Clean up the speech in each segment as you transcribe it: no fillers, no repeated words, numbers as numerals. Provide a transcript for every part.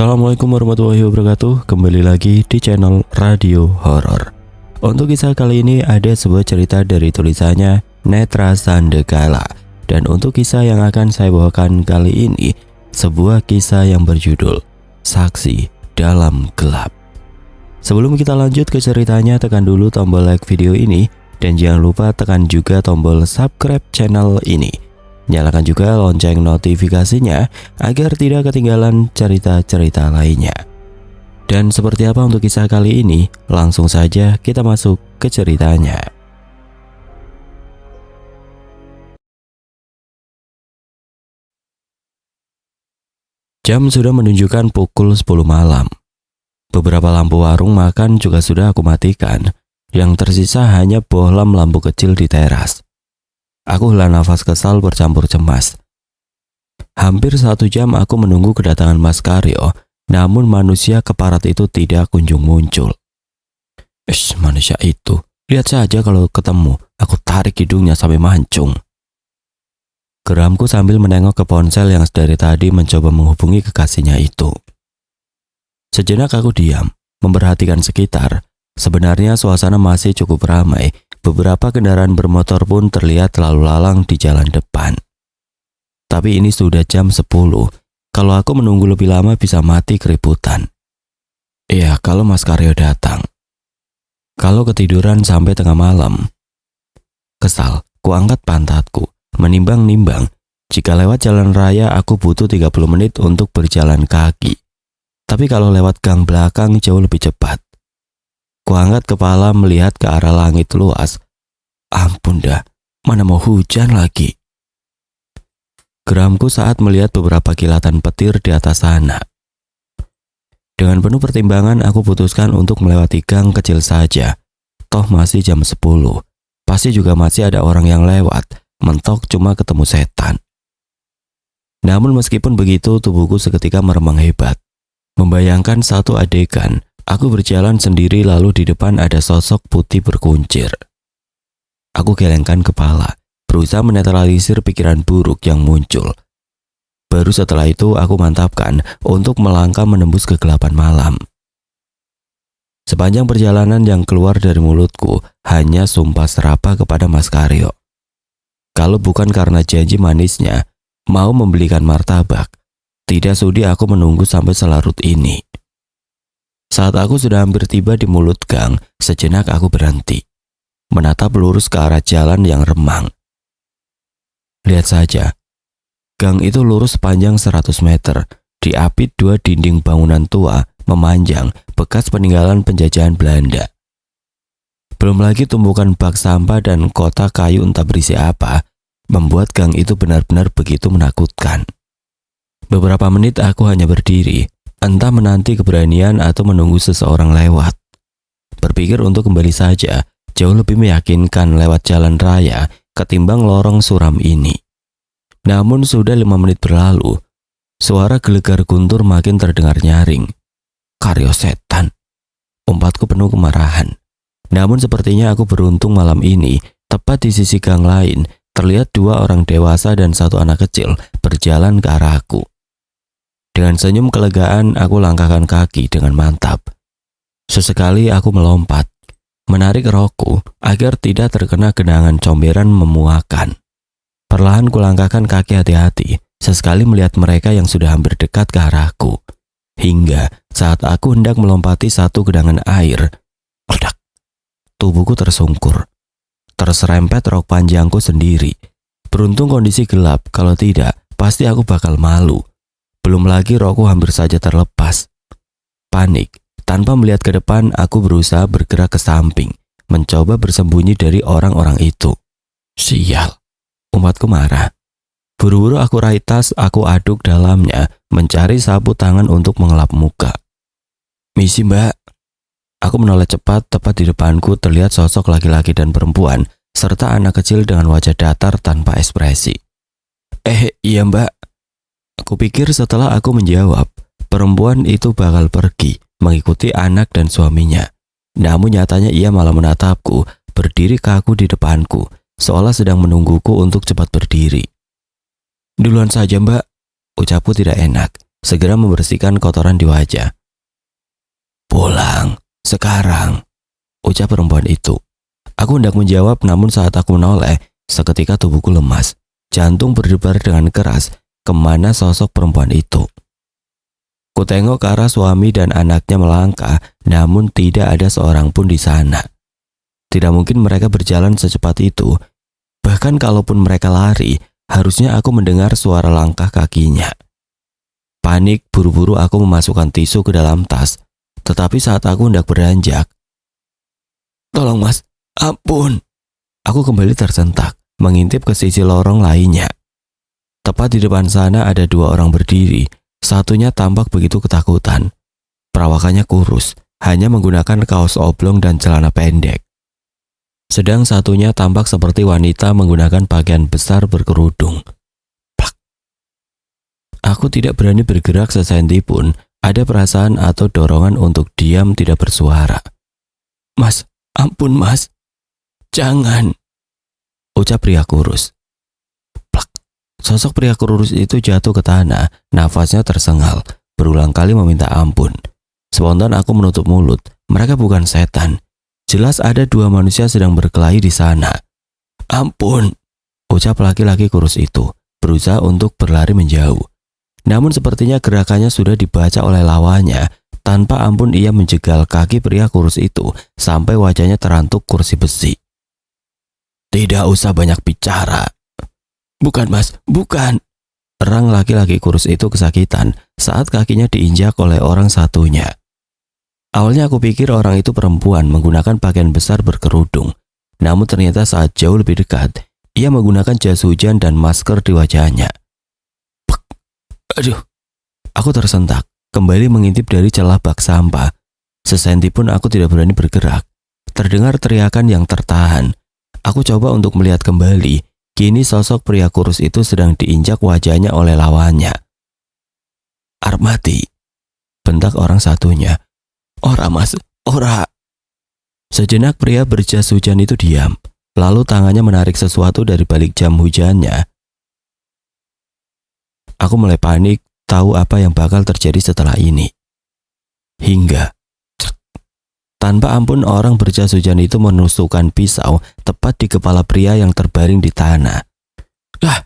Assalamualaikum warahmatullahi wabarakatuh. Kembali lagi di channel Radio Horor. Untuk kisah kali ini ada sebuah cerita dari tulisannya Netra Sandegala. Dan untuk kisah yang akan saya bawakan kali ini, sebuah kisah yang berjudul Saksi Dalam Gelap. Sebelum kita lanjut ke ceritanya, tekan dulu tombol like video ini dan jangan lupa tekan juga tombol subscribe channel ini. Nyalakan juga lonceng notifikasinya agar tidak ketinggalan cerita-cerita lainnya. Dan seperti apa untuk kisah kali ini? Langsung saja kita masuk ke ceritanya. Jam sudah menunjukkan pukul 10 malam. Beberapa lampu warung makan juga sudah aku matikan. Yang tersisa hanya bohlam lampu kecil di teras. Aku hela nafas kesal bercampur cemas. Hampir 1 jam aku menunggu kedatangan Mas Karyo, namun manusia keparat itu tidak kunjung muncul. Manusia itu, lihat saja kalau ketemu, aku tarik hidungnya sampai mancung. Geramku sambil menengok ke ponsel yang dari tadi mencoba menghubungi kekasihnya itu. Sejenak aku diam, memperhatikan sekitar. Sebenarnya suasana masih cukup ramai. Beberapa kendaraan bermotor pun terlihat lalu lalang di jalan depan. Tapi ini sudah jam 10. Kalau aku menunggu lebih lama bisa mati keributan. Iya, kalau Mas Karyo datang. Kalau ketiduran sampai tengah malam. Kesal, kuangkat pantatku, menimbang-nimbang. Jika lewat jalan raya aku butuh 30 menit untuk berjalan kaki. Tapi kalau lewat gang belakang jauh lebih cepat. Kuangkat kepala melihat ke arah langit luas. Ampun dah, mana mau hujan lagi. Geramku saat melihat beberapa kilatan petir di atas sana. Dengan penuh pertimbangan aku putuskan untuk melewati gang kecil saja. Toh masih jam 10. Pasti juga masih ada orang yang lewat. Mentok cuma ketemu setan. Namun meskipun begitu tubuhku seketika meremang hebat. Membayangkan satu adegan. Aku berjalan sendiri lalu di depan ada sosok putih berkuncir. Aku gelengkan kepala, berusaha menetralisir pikiran buruk yang muncul. Baru setelah itu aku mantapkan untuk melangkah menembus kegelapan malam. Sepanjang perjalanan yang keluar dari mulutku hanya sumpah serapah kepada Mas Karyo. Kalau bukan karena janji manisnya mau membelikan martabak, tidak sudi aku menunggu sampai selarut ini. Saat aku sudah hampir tiba di mulut gang, sejenak aku berhenti, menatap lurus ke arah jalan yang remang. Lihat saja, gang itu lurus sepanjang 100 meter, diapit 2 dinding bangunan tua memanjang bekas peninggalan penjajahan Belanda. Belum lagi tumpukan bak sampah dan kotak kayu entah berisi apa, membuat gang itu benar-benar begitu menakutkan. Beberapa menit aku hanya berdiri, entah menanti keberanian atau menunggu seseorang lewat. Berpikir untuk kembali saja, jauh lebih meyakinkan lewat jalan raya ketimbang lorong suram ini. Namun sudah 5 menit berlalu, suara gelegar guntur makin terdengar nyaring. Karyo setan, umpatku penuh kemarahan. Namun sepertinya aku beruntung malam ini, tepat di sisi gang lain, terlihat 2 orang dewasa dan 1 anak kecil berjalan ke arahku. Dengan senyum kelegaan, aku langkahkan kaki dengan mantap. Sesekali aku melompat, menarik rokku agar tidak terkena genangan comberan memuakan. Perlahan kulangkahkan kaki hati-hati, sesekali melihat mereka yang sudah hampir dekat ke arahku. Hingga saat aku hendak melompati satu genangan air, ledak, tubuhku tersungkur. Terserempet rok panjangku sendiri. Beruntung kondisi gelap, kalau tidak, pasti aku bakal malu. Belum lagi rokku hampir saja terlepas. Panik, tanpa melihat ke depan aku berusaha bergerak ke samping, mencoba bersembunyi dari orang-orang itu. Sial, umatku marah. Buru-buru aku raih tas, aku aduk dalamnya, mencari sapu tangan untuk mengelap muka. Misi mbak. Aku menoleh cepat, tepat di depanku terlihat sosok laki-laki dan perempuan, serta anak kecil dengan wajah datar tanpa ekspresi. Iya mbak. Aku pikir setelah aku menjawab, perempuan itu bakal pergi, mengikuti anak dan suaminya. Namun nyatanya ia malah menatapku, berdiri kaku di depanku, seolah sedang menungguku untuk cepat berdiri. Duluan saja mbak, ucapku tidak enak. segera membersihkan kotoran di wajah. "Pulang, sekarang," ucap perempuan itu. Aku hendak menjawab, namun saat aku menoleh, seketika tubuhku lemas. Jantung berdebar dengan keras kemana sosok perempuan itu. Kutengok ke arah suami dan anaknya melangkah, namun tidak ada seorang pun di sana. Tidak mungkin mereka berjalan secepat itu. Bahkan kalaupun mereka lari, harusnya aku mendengar suara langkah kakinya. Panik, buru-buru aku memasukkan tisu ke dalam tas. Tetapi saat aku hendak beranjak, "Tolong mas, ampun." Aku kembali tersentak, mengintip ke sisi lorong lainnya. Tepat di depan sana ada dua orang berdiri. Satunya tampak begitu ketakutan. Perawakannya kurus, hanya menggunakan kaos oblong dan celana pendek. Sedang satunya tampak seperti wanita menggunakan pakaian besar berkerudung. Plak. Aku tidak berani bergerak sesenti pun. Ada perasaan atau dorongan untuk diam tidak bersuara. "Mas, ampun mas. Jangan," ucap pria kurus. Plak. Sosok pria kurus itu jatuh ke tanah, nafasnya tersengal, berulang kali meminta ampun. Spontan aku menutup mulut. Mereka bukan setan. Jelas ada dua manusia sedang berkelahi di sana. "Ampun," ucap laki-laki kurus itu, berusaha untuk berlari menjauh. Namun sepertinya gerakannya sudah dibaca oleh lawannya. Tanpa ampun ia menjegal kaki pria kurus itu sampai wajahnya terantuk kursi besi. "Tidak usah banyak bicara." "Bukan mas, bukan." Erang laki-laki kurus itu kesakitan saat kakinya diinjak oleh orang satunya. Awalnya aku pikir orang itu perempuan menggunakan pakaian besar berkerudung. Namun ternyata saat jauh lebih dekat, ia menggunakan jas hujan dan masker di wajahnya. Aduh, aku tersentak, kembali mengintip dari celah bak sampah. Sesenti pun aku tidak berani bergerak. Terdengar teriakan yang tertahan. Aku coba untuk melihat kembali. Kini sosok pria kurus itu sedang diinjak wajahnya oleh lawannya. "Arep mati," bentak orang satunya. "Ora mas, ora." Sejenak pria berjas hujan itu diam. Lalu tangannya menarik sesuatu dari balik jam hujannya. Aku mulai panik, tahu apa yang bakal terjadi setelah ini. Hingga tanpa ampun orang berjas hujan itu menusukkan pisau tepat di kepala pria yang terbaring di tanah. "Ah!"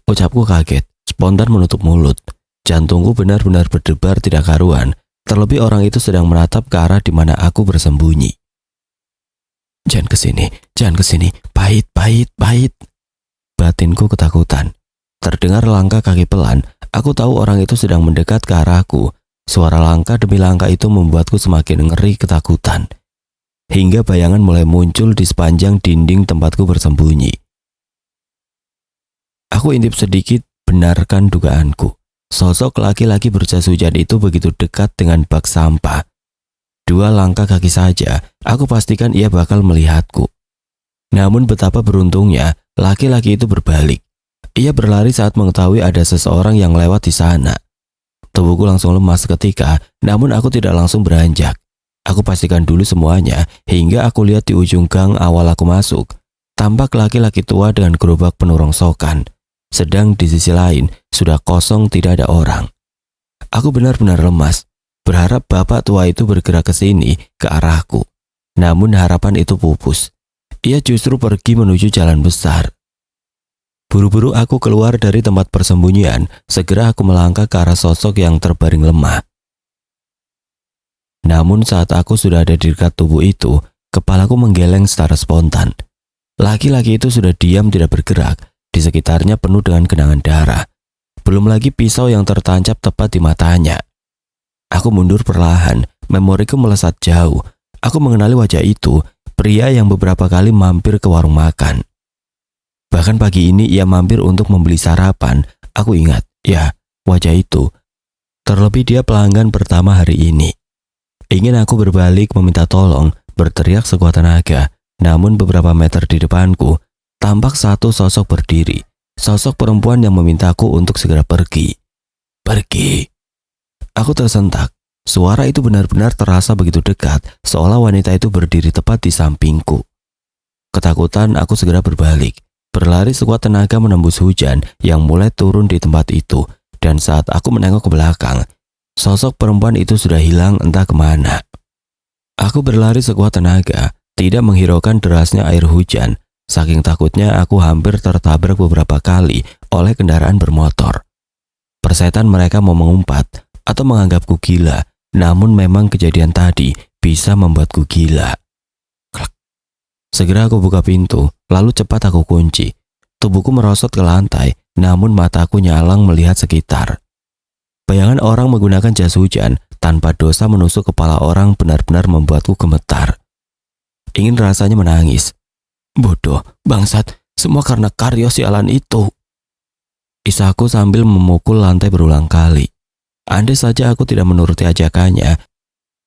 ucapku kaget, spontan menutup mulut. Jantungku benar-benar berdebar tidak karuan, terlebih orang itu sedang menatap ke arah di mana aku bersembunyi. Jangan kesini, pahit, batinku ketakutan. Terdengar langkah kaki pelan, aku tahu orang itu sedang mendekat ke arahku. Suara langkah demi langkah itu membuatku semakin ngeri ketakutan. Hingga bayangan mulai muncul di sepanjang dinding tempatku bersembunyi. Aku intip sedikit, benarkan dugaanku. Sosok laki-laki berjas hujan itu begitu dekat dengan bak sampah. 2 langkah kaki saja, aku pastikan ia bakal melihatku. Namun betapa beruntungnya, laki-laki itu berbalik. Ia berlari saat mengetahui ada seseorang yang lewat di sana. Tubuhku langsung lemas seketika, namun aku tidak langsung beranjak. Aku pastikan dulu semuanya, hingga aku lihat di ujung gang awal aku masuk. Tampak laki-laki tua dengan gerobak penuh rongsokan. Sedang di sisi lain, sudah kosong tidak ada orang. Aku benar-benar lemas, berharap bapak tua itu bergerak ke sini, ke arahku. Namun harapan itu pupus. Ia justru pergi menuju jalan besar. Buru-buru aku keluar dari tempat persembunyian, segera aku melangkah ke arah sosok yang terbaring lemah. Namun saat aku sudah ada di dekat tubuh itu, kepalaku menggeleng secara spontan. Laki-laki itu sudah diam tidak bergerak, di sekitarnya penuh dengan genangan darah. Belum lagi pisau yang tertancap tepat di matanya. Aku mundur perlahan, memoriku melesat jauh. Aku mengenali wajah itu, pria yang beberapa kali mampir ke warung makan. Bahkan pagi ini ia mampir untuk membeli sarapan. Aku ingat, ya, wajah itu. Terlebih dia pelanggan pertama hari ini. Ingin aku berbalik meminta tolong, berteriak sekuat tenaga. Namun beberapa meter di depanku, tampak satu sosok berdiri. Sosok perempuan yang memintaku untuk segera pergi. Pergi. Aku tersentak. Suara itu benar-benar terasa begitu dekat, seolah wanita itu berdiri tepat di sampingku. Ketakutan aku segera berbalik. Berlari sekuat tenaga menembus hujan yang mulai turun di tempat itu. dan saat aku menengok ke belakang, sosok perempuan itu sudah hilang entah kemana. Aku berlari sekuat tenaga, tidak menghiraukan derasnya air hujan. Saking takutnya aku hampir tertabrak beberapa kali oleh kendaraan bermotor. Persetan mereka mau mengumpat atau menganggapku gila, namun memang kejadian tadi bisa membuatku gila. Klak. Segera aku buka pintu, lalu cepat aku kunci. Tubuhku merosot ke lantai, namun mataku nyalang melihat sekitar. Bayangan orang menggunakan jas hujan tanpa dosa menusuk kepala orang benar-benar membuatku gemetar. Ingin rasanya menangis. Bodoh, bangsat, semua karena Karyo sialan itu. Isaku sambil memukul lantai berulang kali. Andai saja aku tidak menuruti ajakannya,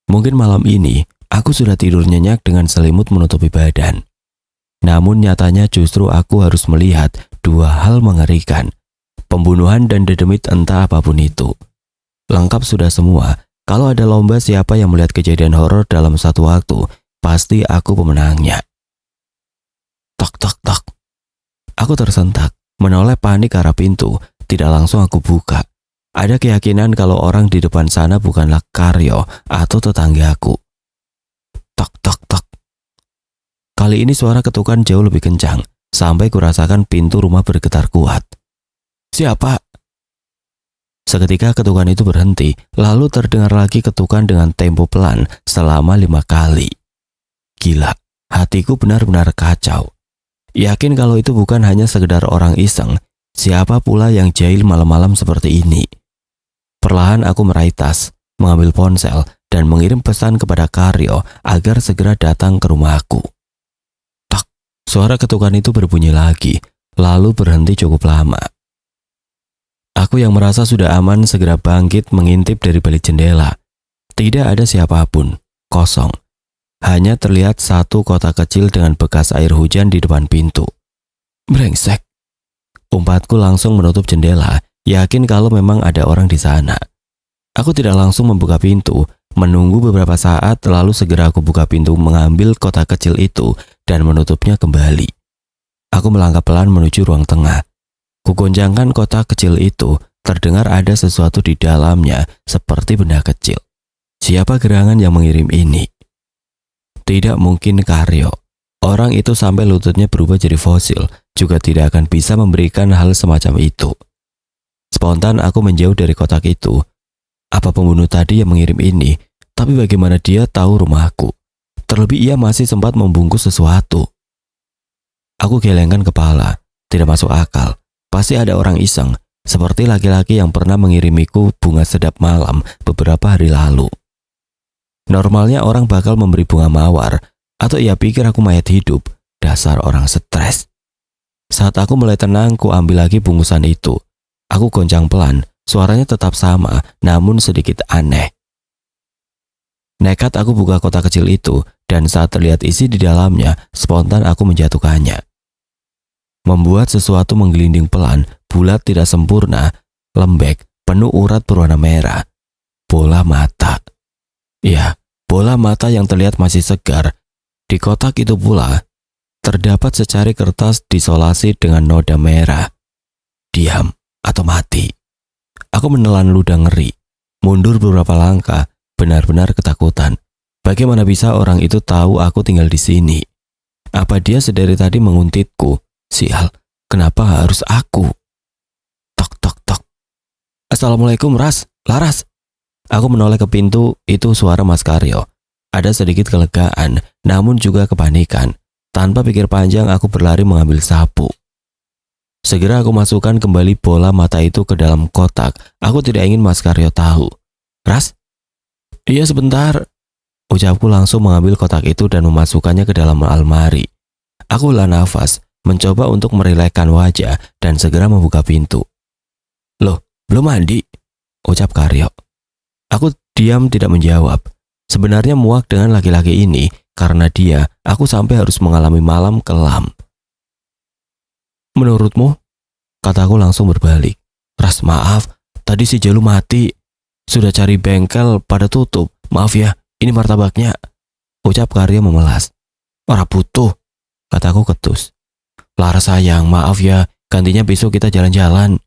mungkin malam ini aku sudah tidur nyenyak dengan selimut menutupi badan. Namun nyatanya justru aku harus melihat dua hal mengerikan. Pembunuhan dan dedemit entah apapun itu. Lengkap sudah semua. Kalau ada lomba siapa yang melihat kejadian horor dalam satu waktu, pasti aku pemenangnya. Tok tok tok. Aku tersentak, menoleh panik ke arah pintu. Tidak langsung aku buka. Ada keyakinan kalau orang di depan sana bukanlah Karyo atau tetanggaku. Tok tok tok. Kali ini suara ketukan jauh lebih kencang, sampai kurasakan pintu rumah bergetar kuat. Siapa? Seketika ketukan itu berhenti, lalu terdengar lagi ketukan dengan tempo pelan selama 5 kali. Gila, hatiku benar-benar kacau. Yakin kalau itu bukan hanya sekedar orang iseng, siapa pula yang jahil malam-malam seperti ini. Perlahan aku meraih tas, mengambil ponsel, dan mengirim pesan kepada Karyo agar segera datang ke rumahku. Tak, suara ketukan itu berbunyi lagi, lalu berhenti cukup lama. Aku yang merasa sudah aman segera bangkit mengintip dari balik jendela. Tidak ada siapapun, kosong. Hanya terlihat satu kotak kecil dengan bekas air hujan di depan pintu. Brengsek. Umpatku langsung menutup jendela, yakin kalau memang ada orang di sana. Aku tidak langsung membuka pintu, menunggu beberapa saat lalu segera aku buka pintu mengambil kotak kecil itu dan menutupnya kembali. Aku melangkah pelan menuju ruang tengah. Kugoncangkan kotak kecil itu, terdengar ada sesuatu di dalamnya seperti benda kecil. Siapa gerangan yang mengirim ini? Tidak mungkin Karyo. Orang itu sampai lututnya berubah jadi fosil, juga tidak akan bisa memberikan hal semacam itu. Spontan aku menjauh dari kotak itu. Apa pembunuh tadi yang mengirim ini? Tapi bagaimana dia tahu rumahku? Terlebih ia masih sempat membungkus sesuatu. Aku gelengkan kepala, tidak masuk akal. Pasti ada orang iseng, seperti laki-laki yang pernah mengirimiku bunga sedap malam beberapa hari lalu. Normalnya orang bakal memberi bunga mawar, atau ia pikir aku mayat hidup. Dasar orang stres. Saat aku mulai tenang, ku ambil lagi bungkusan itu. Aku goncang pelan, suaranya tetap sama, namun sedikit aneh. Nekat aku buka kotak kecil itu, dan saat terlihat isi di dalamnya, spontan aku menjatuhkannya. Membuat sesuatu menggelinding pelan, bulat tidak sempurna, lembek, penuh urat berwarna merah. Bola mata. Ya, bola mata yang terlihat masih segar. Di kotak itu pula, terdapat secari kertas disolasi dengan noda merah. Diam atau mati. Aku menelan ludah ngeri. Mundur beberapa langkah, benar-benar ketakutan. Bagaimana bisa orang itu tahu aku tinggal di sini? Apa dia sedari tadi menguntitku? Sial, kenapa harus aku? Tok tok tok. Assalamualaikum Ras, Laras. Aku menoleh ke pintu, itu suara Mas Karyo. Ada sedikit kelegaan, namun juga kepanikan. Tanpa pikir panjang aku berlari mengambil sapu. Segera aku masukkan kembali bola mata itu ke dalam kotak. Aku tidak ingin Mas Karyo tahu. Ras? Iya sebentar. Ucapku langsung mengambil kotak itu dan memasukkannya ke dalam almari. Aku hela nafas, mencoba untuk merilekkan wajah dan segera membuka pintu. Loh, belum mandi? Ucap Karyo. Aku diam tidak menjawab. Sebenarnya muak dengan laki-laki ini, karena dia, aku sampai harus mengalami malam kelam. Menurutmu? Kataku langsung berbalik. Ras, maaf, tadi si Jalu mati. Sudah cari bengkel pada tutup. Maaf ya, ini martabaknya. Ucap Karyo memelas. Ora butuh, kataku ketus. Laras sayang, maaf ya, gantinya besok kita jalan-jalan.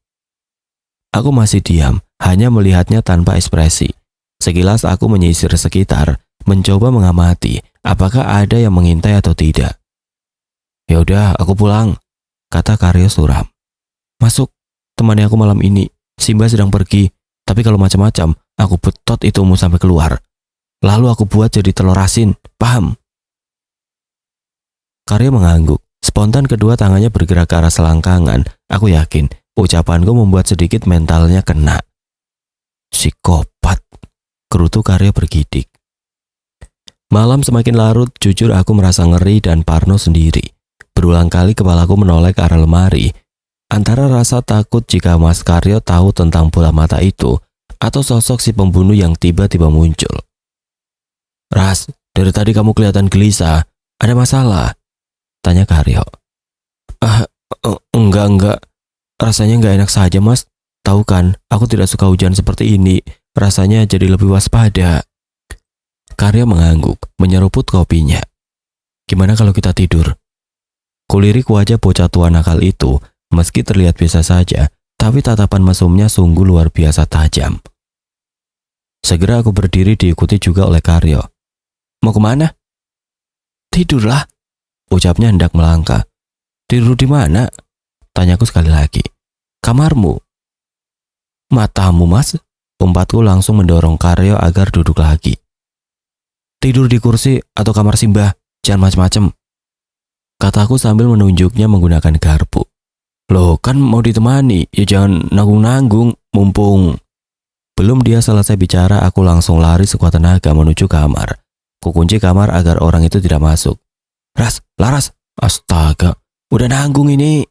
Aku masih diam, hanya melihatnya tanpa ekspresi. Sekilas aku menyisir sekitar, mencoba mengamati apakah ada yang mengintai atau tidak. Ya udah, aku pulang, kata Karyo suram. Masuk, temani aku malam ini. Simba sedang pergi, tapi kalau macam-macam, aku betot itumu sampai keluar. Lalu aku buat jadi telur asin, paham? Karyo mengangguk. Spontan kedua tangannya bergerak ke arah selangkangan. Aku yakin ucapanku membuat sedikit mentalnya kena. Psikopat, gerutu Karyo bergidik. Malam semakin larut, jujur aku merasa ngeri dan parno sendiri. Berulang kali kepalaku menoleh ke arah lemari. Antara rasa takut jika Mas Karyo tahu tentang bola mata itu, atau sosok si pembunuh yang tiba-tiba muncul. Ras, dari tadi kamu kelihatan gelisah. Ada masalah? Tanya Karyo. Enggak. Rasanya enggak enak saja, Mas. Tahu kan, aku tidak suka hujan seperti ini. Rasanya jadi lebih waspada. Karyo mengangguk, menyeruput kopinya. Gimana kalau kita tidur? Kulirik wajah bocah tua nakal itu, meski terlihat biasa saja, tapi tatapan mesumnya sungguh luar biasa tajam. Segera aku berdiri diikuti juga oleh Karyo. Mau kemana? Tidurlah, ucapnya hendak melangkah. Tidur di mana? Tanyaku sekali lagi. Kamarmu. Matamu, Mas. Umpatku langsung mendorong Karyo agar duduk lagi. Tidur di kursi atau kamar Simba, jangan macam-macam. Kataku sambil menunjuknya menggunakan garpu. Loh, kan mau ditemani, ya jangan nanggung-nanggung, mumpung. Belum dia selesai bicara, aku langsung lari sekuat tenaga menuju kamar. Kukunci kamar agar orang itu tidak masuk. Laras, astaga, udah nanggung ini.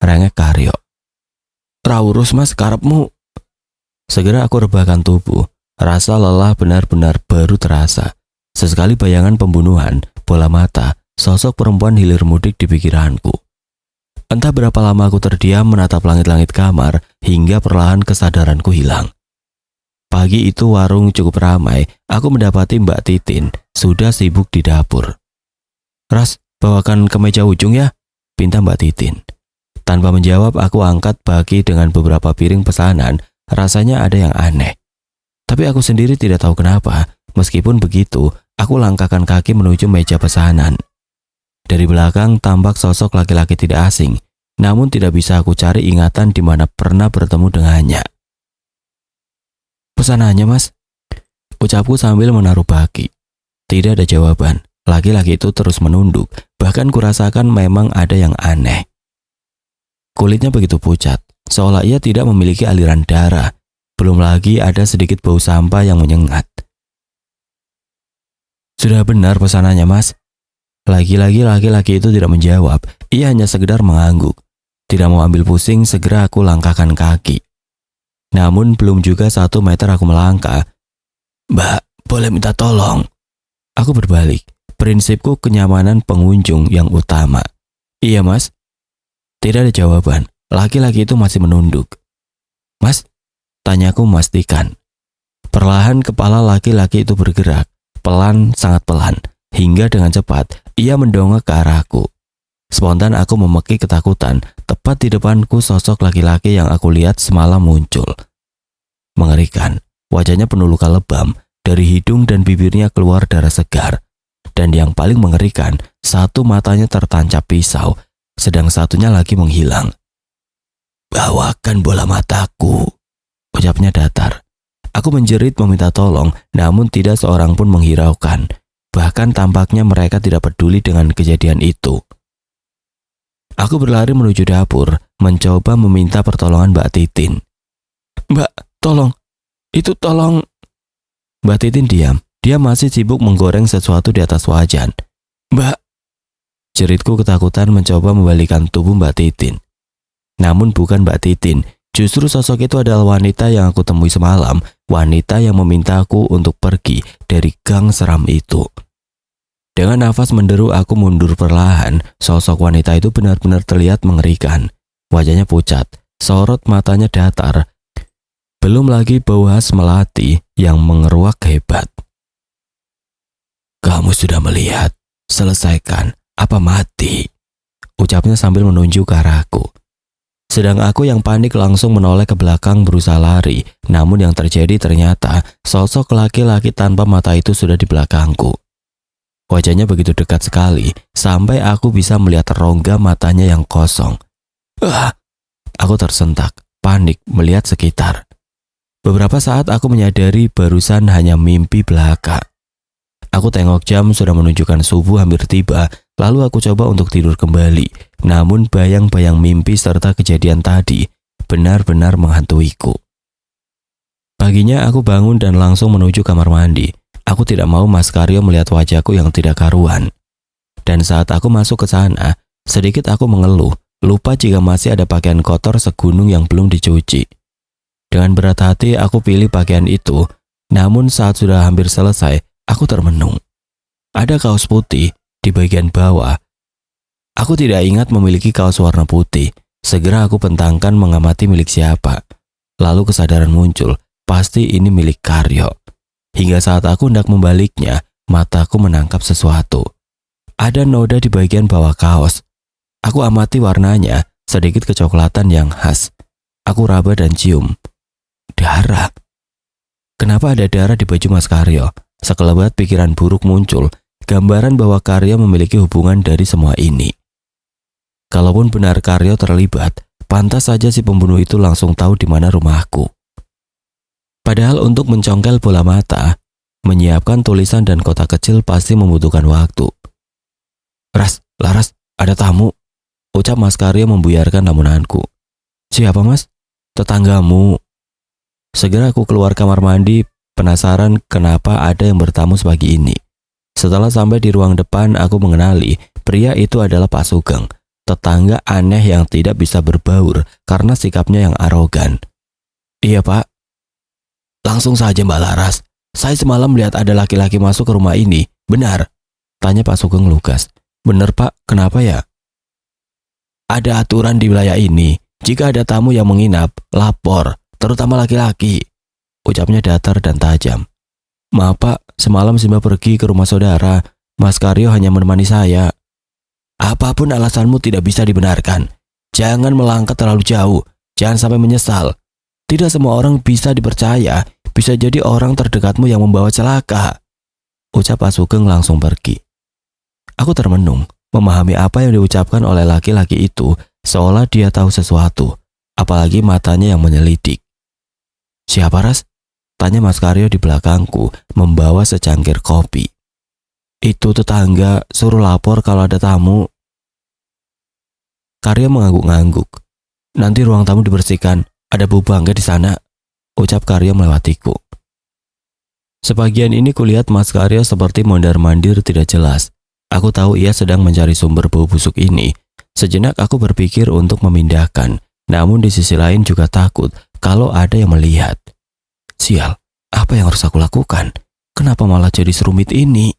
Rengek Karyo. Raurus Mas, karepmu. Segera aku rebahkan tubuh. Rasa lelah benar-benar baru terasa. Sesekali bayangan pembunuhan, bola mata, sosok perempuan hilir mudik di pikiranku. Entah berapa lama aku terdiam menatap langit-langit kamar hingga perlahan kesadaranku hilang. Pagi itu warung cukup ramai, aku mendapati Mbak Titin sudah sibuk di dapur. Ras, bawakan kemeja ujung ya, pinta Mbak Titin. Tanpa menjawab, aku angkat baki dengan beberapa piring pesanan, rasanya ada yang aneh. Tapi aku sendiri tidak tahu kenapa, meskipun begitu, aku langkahkan kaki menuju meja pesanan. Dari belakang tampak sosok laki-laki tidak asing, namun tidak bisa aku cari ingatan di mana pernah bertemu dengannya. Pesanannya, Mas? Ucapku sambil menaruh baki. Tidak ada jawaban. Laki-laki itu terus menunduk, bahkan kurasakan memang ada yang aneh. Kulitnya begitu pucat, seolah ia tidak memiliki aliran darah. Belum lagi ada sedikit bau sampah yang menyengat. Sudah benar pesanannya, Mas. Lagi-lagi laki-laki itu tidak menjawab, ia hanya sekedar mengangguk. Tidak mau ambil pusing, segera aku langkahkan kaki. Namun belum juga 1 meter aku melangkah. Mbak, boleh minta tolong? Aku berbalik, prinsipku kenyamanan pengunjung yang utama. Iya, Mas. Tidak ada jawaban, laki-laki itu masih menunduk. Mas? Tanyaku memastikan. Perlahan kepala laki-laki itu bergerak, pelan, sangat pelan, hingga dengan cepat ia mendongak ke arahku. Spontan aku memeki ketakutan, tepat di depanku sosok laki-laki yang aku lihat semalam muncul. Mengerikan, wajahnya penuh luka lebam, dari hidung dan bibirnya keluar darah segar. Dan yang paling mengerikan, 1 matanya tertancap pisau, sedang satunya lagi menghilang. Bawakan bola mataku, ucapnya datar. Aku menjerit meminta tolong, namun tidak seorang pun menghiraukan. Bahkan tampaknya mereka tidak peduli dengan kejadian itu. Aku berlari menuju dapur, mencoba meminta pertolongan Mbak Titin. Mbak, tolong, itu tolong. Mbak Titin diam, dia masih sibuk menggoreng sesuatu di atas wajan. Mbak, jeritku ketakutan mencoba membalikan tubuh Mbak Titin. Namun bukan Mbak Titin, justru sosok itu adalah wanita yang aku temui semalam, wanita yang memintaku untuk pergi dari gang seram itu. Dengan nafas menderu aku mundur perlahan, sosok wanita itu benar-benar terlihat mengerikan. Wajahnya pucat, sorot matanya datar. Belum lagi bau khas melati yang mengeruak hebat. Kamu sudah melihat, selesaikan, apa mati? Ucapnya sambil menunjuk ke arahku. Sedang aku yang panik langsung menoleh ke belakang berusaha lari. Namun yang terjadi ternyata sosok laki-laki tanpa mata itu sudah di belakangku. Wajahnya begitu dekat sekali, sampai aku bisa melihat rongga matanya yang kosong. Aku tersentak, panik melihat sekitar. Beberapa saat aku menyadari barusan hanya mimpi belaka. Aku tengok jam sudah menunjukkan subuh hampir tiba, lalu aku coba untuk tidur kembali. Namun bayang-bayang mimpi serta kejadian tadi benar-benar menghantuiku. Paginya aku bangun dan langsung menuju kamar mandi. Aku tidak mau Mas Karyo melihat wajahku yang tidak karuan. Dan saat aku masuk ke sana, sedikit aku mengeluh, lupa jika masih ada pakaian kotor segunung yang belum dicuci. Dengan berat hati aku pilih pakaian itu, namun saat sudah hampir selesai, aku termenung. Ada kaos putih di bagian bawah. Aku tidak ingat memiliki kaos warna putih. Segera aku bentangkan mengamati milik siapa. Lalu kesadaran muncul, pasti ini milik Karyo. Hingga saat aku hendak membaliknya, mataku menangkap sesuatu. Ada noda di bagian bawah kaos. Aku amati warnanya, sedikit kecoklatan yang khas. Aku raba dan cium. Darah. Kenapa ada darah di baju Mas Karyo? Sekelebat pikiran buruk muncul, gambaran bahwa Karyo memiliki hubungan dari semua ini. Kalaupun benar Karyo terlibat, pantas saja si pembunuh itu langsung tahu di mana rumahku. Padahal untuk mencongkel bola mata, menyiapkan tulisan dan kotak kecil pasti membutuhkan waktu. Laras, ada tamu, ucap Mas Karyo membuyarkan lamunanku. Siapa Mas? Tetanggamu. Segera aku keluar kamar mandi, penasaran kenapa ada yang bertamu sepagi ini. Setelah sampai di ruang depan, aku mengenali pria itu adalah Pak Sugeng, tetangga aneh yang tidak bisa berbaur karena sikapnya yang arogan. Iya Pak. Langsung saja Mbak Laras, saya semalam melihat ada laki-laki masuk ke rumah ini, benar? Tanya Pak Sugeng lugas. Benar Pak, kenapa ya? Ada aturan di wilayah ini, jika ada tamu yang menginap, lapor, terutama laki-laki. Ucapnya datar dan tajam. Maaf Pak, semalam Simba pergi ke rumah saudara, Mas Karyo hanya menemani saya. Apapun alasanmu tidak bisa dibenarkan. Jangan melangkah terlalu jauh, jangan sampai menyesal. Tidak semua orang bisa dipercaya, bisa jadi orang terdekatmu yang membawa celaka. Ucap Pak Sugeng langsung pergi. Aku termenung, memahami apa yang diucapkan oleh laki-laki itu, seolah dia tahu sesuatu, apalagi matanya yang menyelidik. Siapa Ras? Tanya Mas Karyo di belakangku, membawa secangkir kopi. Itu tetangga, suruh lapor kalau ada tamu. Karyo mengangguk-ngangguk. Nanti ruang tamu dibersihkan, ada bau bangga di sana, ucap Karyo melewatiku. Sebagian ini kulihat Mas Karyo seperti mondar-mandir tidak jelas. Aku tahu ia sedang mencari sumber bau busuk ini. Sejenak aku berpikir untuk memindahkan, namun di sisi lain juga takut kalau ada yang melihat. Sial, apa yang harus aku lakukan? Kenapa malah jadi serumit ini?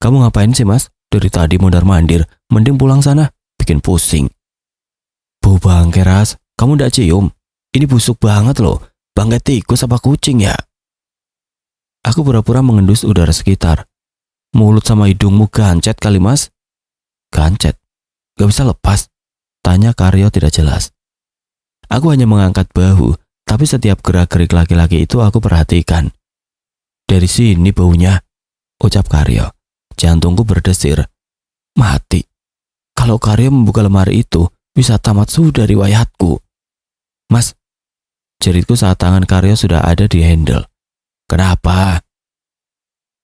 Kamu ngapain sih Mas? Dari tadi mondar-mandir, mending pulang sana, bikin pusing. Bau bangke Ras, kamu ndak cium? Ini busuk banget loh, bangke tikus apa kucing ya? Aku pura-pura mengendus udara sekitar. Mulut sama hidungmu gancet kali Mas? Gancet? Gak bisa lepas? Tanya Karyo tidak jelas. Aku hanya mengangkat bahu, tapi setiap gerak-gerik laki-laki itu aku perhatikan. Dari sini baunya, ucap Karyo. Jantungku berdesir. Mati. Kalau Karyo membuka lemari itu, bisa tamat sudah riwayatku. Mas, jeritku saat tangan Karyo sudah ada di handle. Kenapa?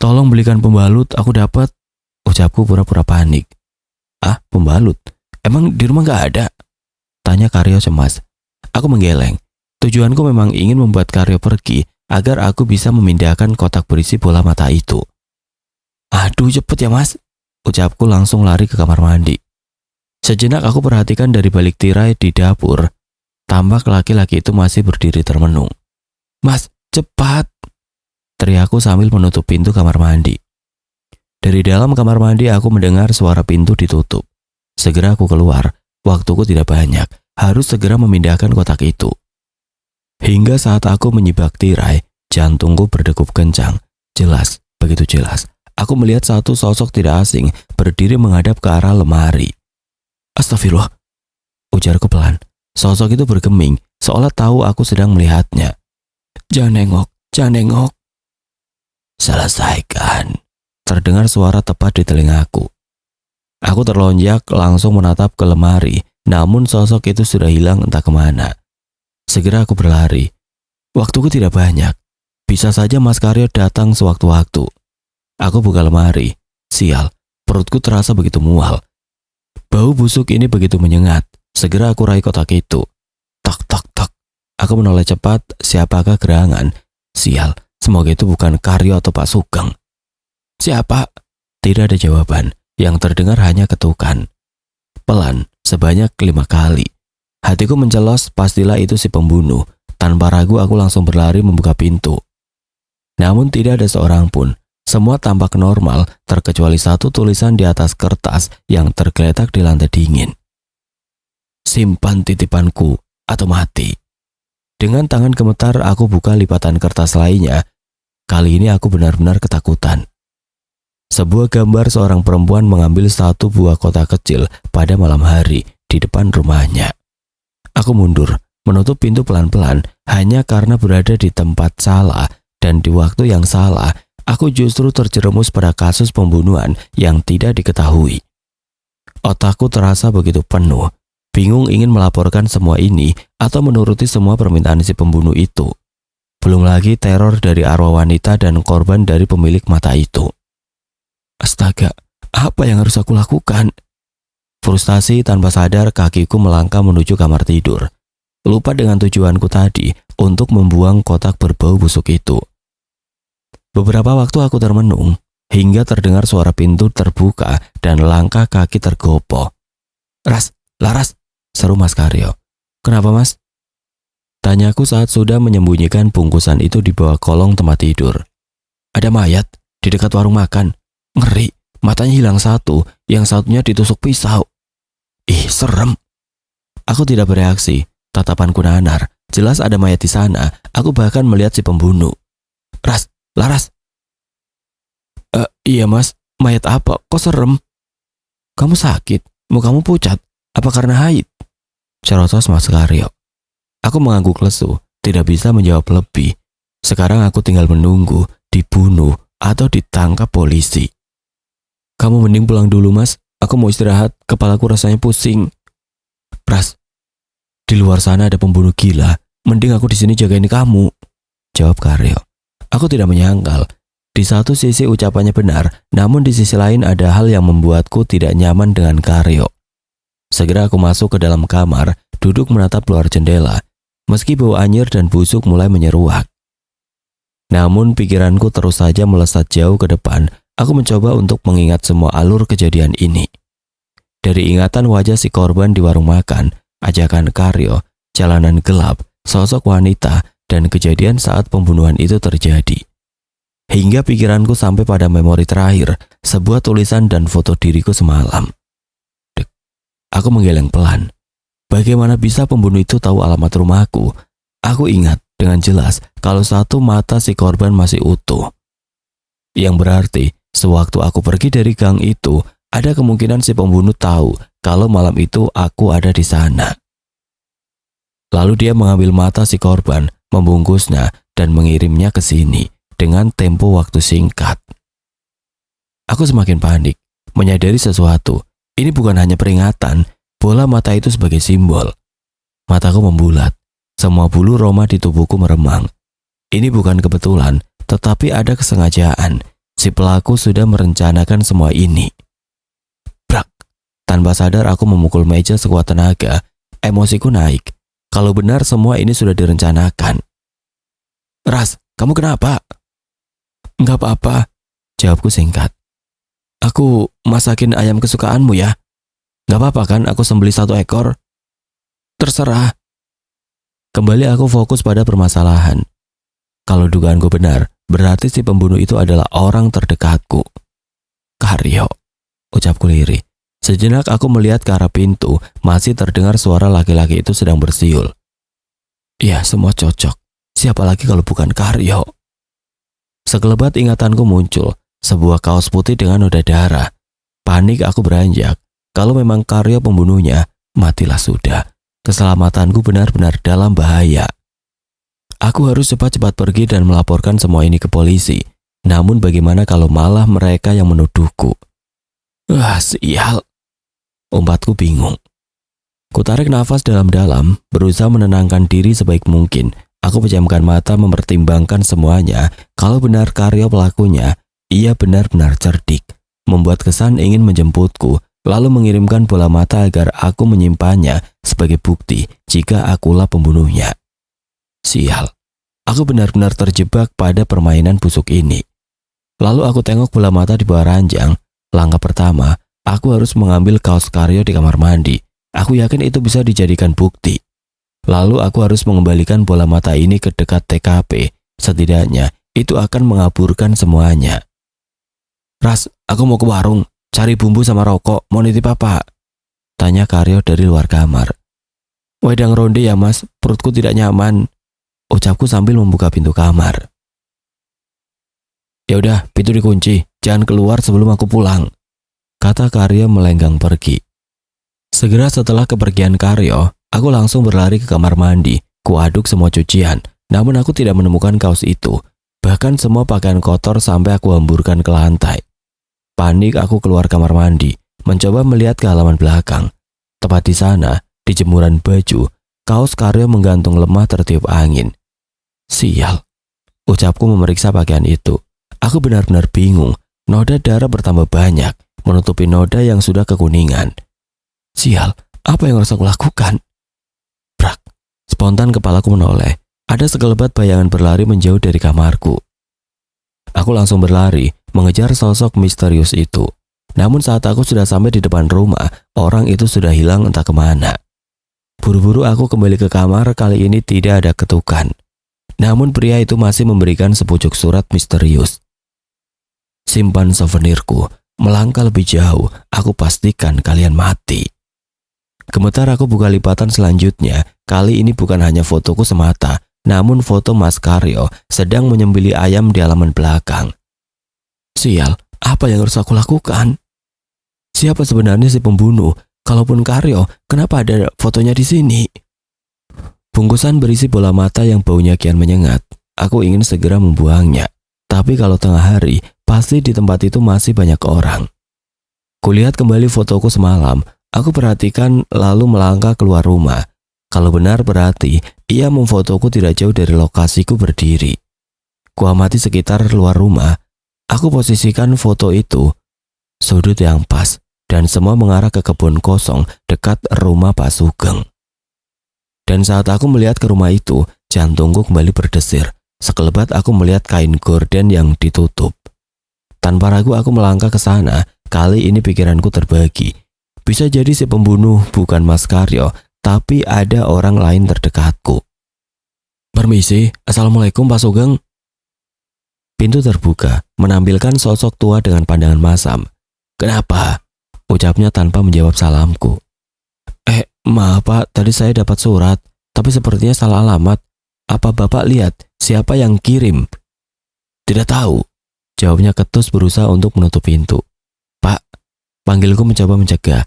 Tolong belikan pembalut, aku dapat. Ucapku pura-pura panik. Ah, pembalut? Emang di rumah gak ada? Tanya Karyo cemas. Aku menggeleng. Tujuanku memang ingin membuat Karyo pergi agar aku bisa memindahkan kotak berisi bola mata itu. Aduh, cepet ya Mas. Ucapku langsung lari ke kamar mandi. Sejenak aku perhatikan dari balik tirai di dapur. Tampak laki-laki itu masih berdiri termenung. Mas, cepat! Teriakku sambil menutup pintu kamar mandi. Dari dalam kamar mandi aku mendengar suara pintu ditutup. Segera aku keluar, waktuku tidak banyak, harus segera memindahkan kotak itu. Hingga saat aku menyibak tirai, jantungku berdegup kencang. Jelas, begitu jelas. Aku melihat satu sosok tidak asing berdiri menghadap ke arah lemari. Astagfirullah. ujarku pelan. Sosok itu bergeming, seolah tahu aku sedang melihatnya. Jangan nengok, jangan nengok. Selesaikan. Terdengar suara tepat di telingaku. Aku terlonjak langsung menatap ke lemari, namun sosok itu sudah hilang entah kemana. Segera aku berlari. Waktuku tidak banyak. Bisa saja Mas Karyo datang sewaktu-waktu. Aku buka lemari. Sial, perutku terasa begitu mual. Bau busuk ini begitu menyengat. Segera aku raih kotak itu. Tak, tak, tak. Aku menoleh cepat, siapakah gerangan? Sial, semoga itu bukan Karyo atau Pak Sugeng. Siapa? Tidak ada jawaban. Yang terdengar hanya ketukan. Pelan, sebanyak 5 kali. Hatiku mencelos, pastilah itu si pembunuh. Tanpa ragu aku langsung berlari membuka pintu. Namun tidak ada seorang pun. Semua tampak normal, terkecuali satu tulisan di atas kertas yang tergeletak di lantai dingin. Simpan titipanku atau mati. Dengan tangan gemetar aku buka lipatan kertas lainnya. Kali ini aku benar-benar ketakutan. Sebuah gambar seorang perempuan mengambil satu buah kotak kecil pada malam hari di depan rumahnya. Aku mundur, menutup pintu pelan-pelan hanya karena berada di tempat salah dan di waktu yang salah. Aku justru terjerumus pada kasus pembunuhan yang tidak diketahui. Otakku terasa begitu penuh, bingung ingin melaporkan semua ini atau menuruti semua permintaan si pembunuh itu. Belum lagi teror dari arwah wanita dan korban dari pemilik mata itu. Astaga, apa yang harus aku lakukan? Frustasi tanpa sadar kakiku melangkah menuju kamar tidur. Lupa dengan tujuanku tadi untuk membuang kotak berbau busuk itu. Beberapa waktu aku termenung, hingga terdengar suara pintu terbuka dan langkah kaki tergopoh. Ras, Laras, seru Mas Karyo. Kenapa Mas? Tanyaku saat sudah menyembunyikan bungkusan itu di bawah kolong tempat tidur. Ada mayat di dekat warung makan. Ngeri, matanya hilang satu, yang satunya ditusuk pisau. Ih, serem. Aku tidak bereaksi, tatapanku nanar. Jelas ada mayat di sana, aku bahkan melihat si pembunuh. Ras, Laras. Iya Mas, mayat apa? Kok serem? Kamu sakit, mukamu pucat, apa karena haid? Cerotos Mas Karyo. Aku mengangguk lesu, tidak bisa menjawab lebih. Sekarang aku tinggal menunggu, dibunuh, atau ditangkap polisi. Kamu mending pulang dulu Mas, aku mau istirahat, kepalaku rasanya pusing. Pras, di luar sana ada pembunuh gila, mending aku di sini jagain kamu. Jawab Karyo. Aku tidak menyangkal. Di satu sisi ucapannya benar, namun di sisi lain ada hal yang membuatku tidak nyaman dengan Karyo. Segera aku masuk ke dalam kamar, duduk menatap luar jendela, meski bau anyir dan busuk mulai menyeruak. Namun pikiranku terus saja melesat jauh ke depan. Aku mencoba untuk mengingat semua alur kejadian ini. Dari ingatan wajah si korban di warung makan, ajakan Karyo, jalanan gelap, sosok wanita, dan kejadian saat pembunuhan itu terjadi. Hingga pikiranku sampai pada memori terakhir, sebuah tulisan dan foto diriku semalam. Dek, aku menggeleng pelan. Bagaimana bisa pembunuh itu tahu alamat rumahku? Aku ingat dengan jelas kalau satu mata si korban masih utuh. Yang berarti, sewaktu aku pergi dari gang itu, ada kemungkinan si pembunuh tahu kalau malam itu aku ada di sana. Lalu dia mengambil mata si korban, membungkusnya, dan mengirimnya ke sini dengan tempo waktu singkat. Aku semakin panik, menyadari sesuatu. Ini bukan hanya peringatan, bola mata itu sebagai simbol. Mataku membulat, semua bulu roma di tubuhku meremang. Ini bukan kebetulan, tetapi ada kesengajaan. Si pelaku sudah merencanakan semua ini. Brak, tanpa sadar aku memukul meja sekuat tenaga. Emosiku naik. Kalau benar semua ini sudah direncanakan. Ras, kamu kenapa? Enggak apa-apa, jawabku singkat. Aku masakin ayam kesukaanmu ya. Enggak apa-apa kan aku sembelih 1 ekor? Terserah. Kembali aku fokus pada permasalahan. Kalau dugaanku benar, berarti si pembunuh itu adalah orang terdekatku. Karyo, ucapku lirih. Sejenak aku melihat ke arah pintu, masih terdengar suara laki-laki itu sedang bersiul. Ya, semua cocok. Siapa lagi kalau bukan Karyo? Sekelebat ingatanku muncul, sebuah kaos putih dengan noda darah. Panik aku beranjak. Kalau memang Karyo pembunuhnya, Matilah sudah. Keselamatanku benar-benar dalam bahaya. Aku harus cepat-cepat pergi dan melaporkan semua ini ke polisi. Namun bagaimana kalau malah mereka yang menuduhku? Wah, sial. Umpatku bingung. Kutarik nafas dalam-dalam, berusaha menenangkan diri sebaik mungkin. Aku pejamkan mata mempertimbangkan semuanya. Kalau benar Karyo pelakunya, ia benar-benar cerdik. Membuat kesan ingin menjemputku, lalu mengirimkan bola mata agar aku menyimpannya sebagai bukti jika akulah pembunuhnya. Sial, aku benar-benar terjebak pada permainan busuk ini. Lalu aku tengok bola mata di bawah ranjang. Langkah pertama, aku harus mengambil kaos Karyo di kamar mandi. Aku yakin itu bisa dijadikan bukti. Lalu aku harus mengembalikan bola mata ini ke dekat TKP. Setidaknya itu akan mengaburkan semuanya. Ras, aku mau ke warung, cari bumbu sama rokok, mau nitip apa? Tanya Karyo dari luar kamar. Wedang ronde ya mas, perutku tidak nyaman. Ucapku sambil membuka pintu kamar. Ya udah, pintu dikunci, jangan keluar sebelum aku pulang. Kata Karyo melenggang pergi. Segera setelah kepergian Karyo, aku langsung berlari ke kamar mandi. Kuaduk semua cucian, namun aku tidak menemukan kaos itu. Bahkan semua pakaian kotor sampai aku hamburkan ke lantai. Panik aku keluar kamar mandi, mencoba melihat ke halaman belakang. Tepat di sana, di jemuran baju, kaos Karyo menggantung lemah tertiup angin. Sial, ucapku memeriksa pakaian itu. Aku benar-benar bingung, noda darah bertambah banyak, menutupi noda yang sudah kekuningan. Sial, apa yang harus aku lakukan? Brak, spontan kepalaku menoleh. Ada sekelebat bayangan berlari menjauh dari kamarku. Aku langsung berlari, mengejar sosok misterius itu. Namun saat aku sudah sampai di depan rumah, orang itu sudah hilang entah kemana. Buru-buru aku kembali ke kamar, kali ini tidak ada ketukan. Namun pria itu masih memberikan sepucuk surat misterius. Simpan souvenirku, melangkah lebih jauh, aku pastikan kalian mati. Gemetar aku buka lipatan selanjutnya, kali ini bukan hanya fotoku semata, namun foto Mas Karyo sedang menyembelih ayam di halaman belakang. Sial, apa yang harus aku lakukan? Siapa sebenarnya si pembunuh? Kalaupun Karyo, kenapa ada fotonya di sini? Bungkusan berisi bola mata yang baunya kian menyengat. Aku ingin segera membuangnya. Tapi kalau tengah hari, pasti di tempat itu masih banyak orang. Kulihat kembali fotoku semalam. Aku perhatikan lalu melangkah keluar rumah. Kalau benar berarti ia memfotoku tidak jauh dari lokasiku berdiri. Kuamati sekitar luar rumah. Aku posisikan foto itu sudut yang pas dan semua mengarah ke kebun kosong dekat rumah Pak Sugeng. Dan saat aku melihat ke rumah itu, jantungku kembali berdesir. Sekelebat aku melihat kain gorden yang ditutup. Tanpa ragu aku melangkah ke sana. Kali ini pikiranku terbagi. Bisa jadi si pembunuh bukan Mas Karyo, tapi ada orang lain terdekatku. Permisi, Assalamualaikum Pak Sugeng. Pintu terbuka, menampilkan sosok tua dengan pandangan masam. Kenapa? Ucapnya tanpa menjawab salamku. Maaf Pak, tadi saya dapat surat, tapi sepertinya salah alamat. Apa Bapak lihat siapa yang kirim? Tidak tahu, jawabnya ketus berusaha untuk menutup pintu. Pak, panggilku mencoba mencegah.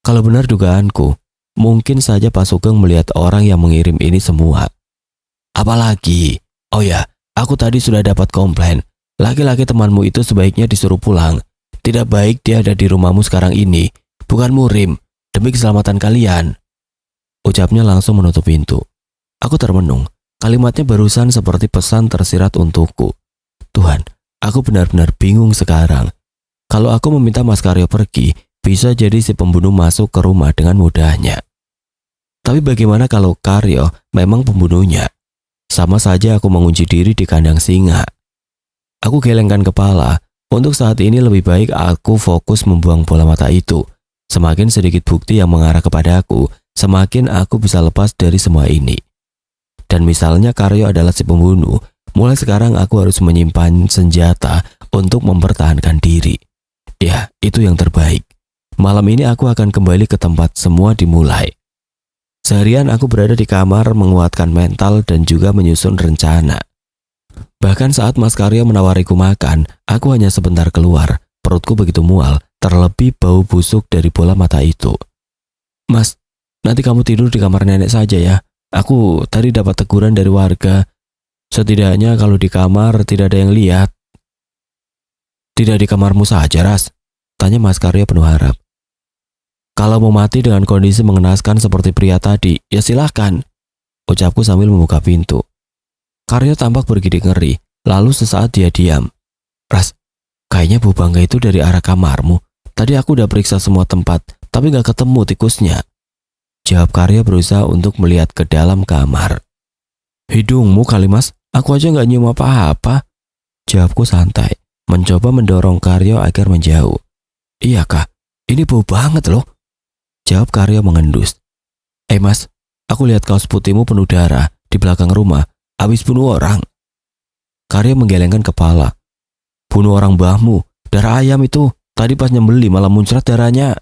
Kalau benar dugaanku, mungkin saja Pak Sugeng melihat orang yang mengirim ini semua. Apalagi? Oh ya, aku tadi sudah dapat komplain. Laki-laki temanmu itu sebaiknya disuruh pulang. Tidak baik dia ada di rumahmu sekarang ini. Bukan murim, demi keselamatan kalian. Ucapnya langsung menutup pintu. Aku termenung. Kalimatnya barusan seperti pesan tersirat untukku. Tuhan, aku benar-benar bingung sekarang. Kalau aku meminta Mas Karyo pergi, bisa jadi si pembunuh masuk ke rumah dengan mudahnya. Tapi bagaimana kalau Karyo memang pembunuhnya? Sama saja aku mengunci diri di kandang singa. Aku gelengkan kepala. Untuk saat ini lebih baik aku fokus membuang bola mata itu. Semakin sedikit bukti yang mengarah kepadaku, semakin aku bisa lepas dari semua ini. Dan misalnya Karyo adalah si pembunuh, mulai sekarang aku harus menyimpan senjata untuk mempertahankan diri. Ya, itu yang terbaik. Malam ini aku akan kembali ke tempat semua dimulai. Seharian aku berada di kamar menguatkan mental dan juga menyusun rencana. Bahkan saat Mas Karyo menawariku makan, aku hanya sebentar keluar. Perutku begitu mual, terlebih bau busuk dari bola mata itu. Mas, nanti kamu tidur di kamar nenek saja ya. Aku tadi dapat teguran dari warga. Setidaknya kalau di kamar tidak ada yang lihat. Tidak di kamarmu saja, Ras? Tanya Mas Karyo penuh harap. Kalau mau mati dengan kondisi mengenaskan seperti pria tadi, ya silahkan, ucapku sambil membuka pintu. Karyo tampak bergidik ngeri, lalu sesaat dia diam. Ras, kayaknya bau bangga itu dari arah kamarmu. Tadi aku udah periksa semua tempat, tapi gak ketemu tikusnya. Jawab Karyo berusaha untuk melihat ke dalam kamar. Hidungmu kali Mas, aku aja gak nyium apa-apa. Jawabku santai, mencoba mendorong Karyo agar menjauh. Iya kak, ini bau banget loh. Jawab Karyo mengendus. Mas, aku lihat kaos putihmu penuh darah di belakang rumah, habis bunuh orang. Karyo menggelengkan kepala. Bunuh orang mbahmu, darah ayam itu, tadi pas nyembeli malah muncrat darahnya.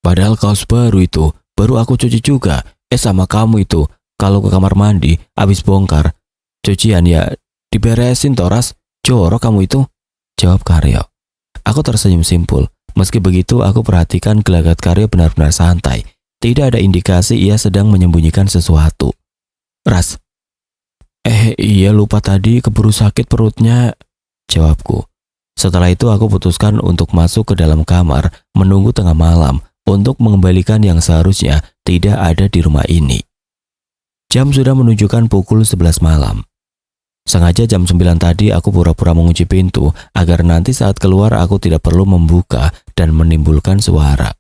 Padahal kaos baru itu, baru aku cuci juga. Sama kamu itu, kalau ke kamar mandi, habis bongkar. Cucian ya, diberesin Toras, jorok kamu itu. Jawab Karyo. Aku tersenyum simpul. Meski begitu, aku perhatikan gelagat Karyo benar-benar santai. Tidak ada indikasi ia sedang menyembunyikan sesuatu. Ras. Iya lupa tadi keburu sakit perutnya. Jawabku. Setelah itu aku putuskan untuk masuk ke dalam kamar, menunggu tengah malam untuk mengembalikan yang seharusnya tidak ada di rumah ini. Jam sudah menunjukkan pukul 11 malam. Sengaja jam 9 tadi aku pura-pura mengunci pintu agar nanti saat keluar aku tidak perlu membuka dan menimbulkan suara.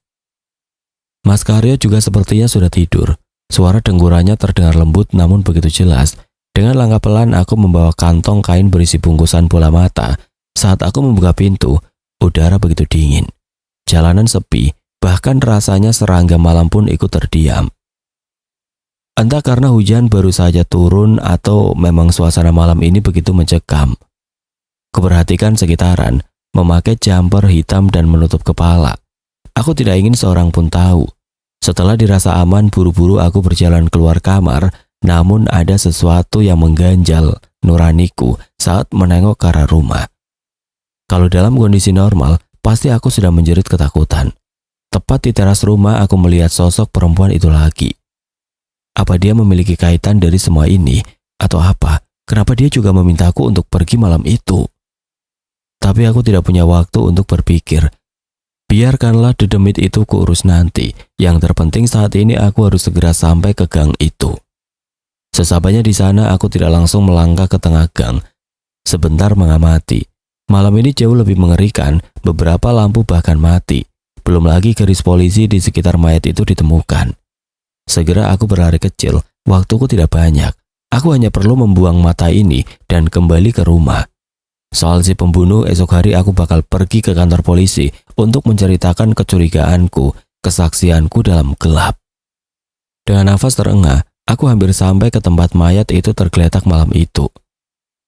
Mas Karyo juga sepertinya sudah tidur. Suara denggurannya terdengar lembut namun begitu jelas. Dengan langkah pelan aku membawa kantong kain berisi bungkusan bola mata. Saat aku membuka pintu, udara begitu dingin. Jalanan sepi, bahkan rasanya serangga malam pun ikut terdiam. Entah karena hujan baru saja turun atau memang suasana malam ini begitu mencekam. Kuperhatikan sekitaran, memakai jumper hitam dan menutup kepala. Aku tidak ingin seorang pun tahu. Setelah dirasa aman, buru-buru aku berjalan keluar kamar, namun ada sesuatu yang mengganjal nuraniku saat menengok ke arah rumah. Kalau dalam kondisi normal, pasti aku sudah menjerit ketakutan. Tepat di teras rumah aku melihat sosok perempuan itu lagi. Apa dia memiliki kaitan dari semua ini? Atau apa? Kenapa dia juga memintaku untuk pergi malam itu? Tapi aku tidak punya waktu untuk berpikir. Biarkanlah dedemit itu kuurus nanti. Yang terpenting saat ini aku harus segera sampai ke gang itu. Sesampainya di sana aku tidak langsung melangkah ke tengah gang. Sebentar mengamati. Malam ini jauh lebih mengerikan, beberapa lampu bahkan mati. Belum lagi garis polisi di sekitar mayat itu ditemukan. Segera aku berlari kecil, waktuku tidak banyak. Aku hanya perlu membuang mata ini dan kembali ke rumah. Soal si pembunuh, esok hari aku bakal pergi ke kantor polisi untuk menceritakan kecurigaanku, kesaksianku dalam gelap. Dengan nafas terengah, aku hampir sampai ke tempat mayat itu tergeletak malam itu.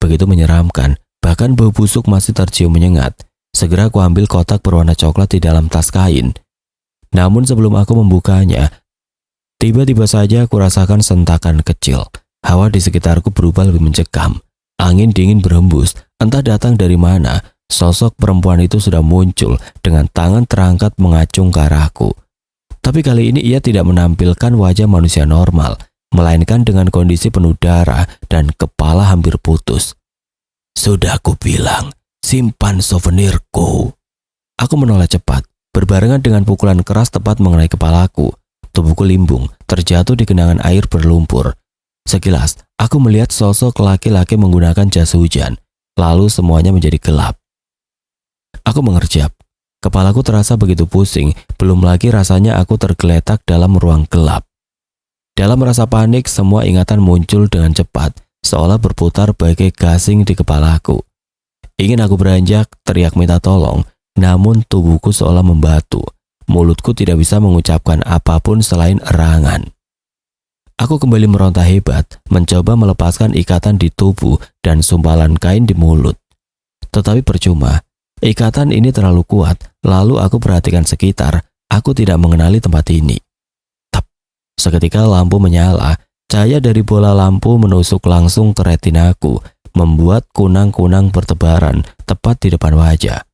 Begitu menyeramkan, bahkan bau busuk masih tercium menyengat. Segera aku ambil kotak berwarna coklat di dalam tas kain. Namun sebelum aku membukanya, tiba-tiba saja aku rasakan sentakan kecil. Hawa di sekitarku berubah lebih mencekam. Angin dingin berhembus, entah datang dari mana. Sosok perempuan itu sudah muncul dengan tangan terangkat mengacung ke arahku. Tapi kali ini ia tidak menampilkan wajah manusia normal, melainkan dengan kondisi penuh darah dan kepala hampir putus. Sudah aku bilang, simpan souvenirku. Aku menoleh cepat, berbarengan dengan pukulan keras tepat mengenai kepalaku. Tubuhku limbung, terjatuh di genangan air berlumpur. Sekilas, aku melihat sosok laki-laki menggunakan jas hujan. Lalu semuanya menjadi gelap. Aku mengerjap. Kepalaku terasa begitu pusing, belum lagi rasanya aku tergeletak dalam ruang gelap. Dalam rasa panik, semua ingatan muncul dengan cepat, seolah berputar bagai gasing di kepalaku. Ingin aku beranjak, teriak minta tolong, namun tubuhku seolah membatu. Mulutku tidak bisa mengucapkan apapun selain erangan. Aku kembali meronta hebat, mencoba melepaskan ikatan di tubuh dan sumpalan kain di mulut. Tetapi percuma, ikatan ini terlalu kuat, lalu aku perhatikan sekitar, aku tidak mengenali tempat ini. Tap, seketika lampu menyala, cahaya dari bola lampu menusuk langsung ke retinaku, membuat kunang-kunang bertebaran tepat di depan wajah.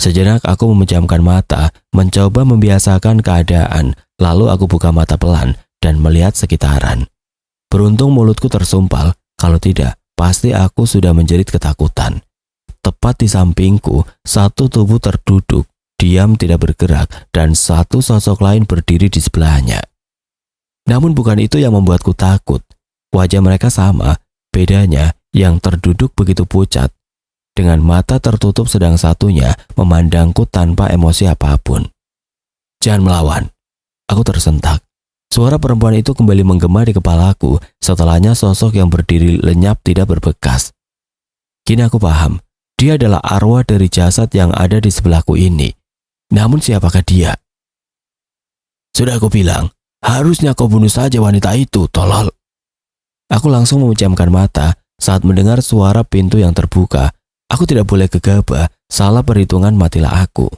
Sejenak aku memejamkan mata, mencoba membiasakan keadaan, Lalu aku buka mata pelan dan melihat sekitaran. Beruntung mulutku tersumpal, kalau tidak, pasti aku sudah menjerit ketakutan. Tepat di sampingku, satu tubuh terduduk, diam tidak bergerak, dan satu sosok lain berdiri di sebelahnya. Namun bukan itu yang membuatku takut. Wajah mereka sama, bedanya yang terduduk begitu pucat. Dengan mata tertutup sedang satunya memandangku tanpa emosi apapun. "Jangan melawan." Aku tersentak. Suara perempuan itu kembali menggema di kepalaku, setelahnya sosok yang berdiri lenyap tidak berbekas. Kini aku paham, dia adalah arwah dari jasad yang ada di sebelahku ini. Namun siapakah dia? "Sudah aku bilang, harusnya kau bunuh saja wanita itu, tolol." Aku langsung memejamkan mata saat mendengar suara pintu yang terbuka. Aku tidak boleh gegabah, salah perhitungan matilah aku.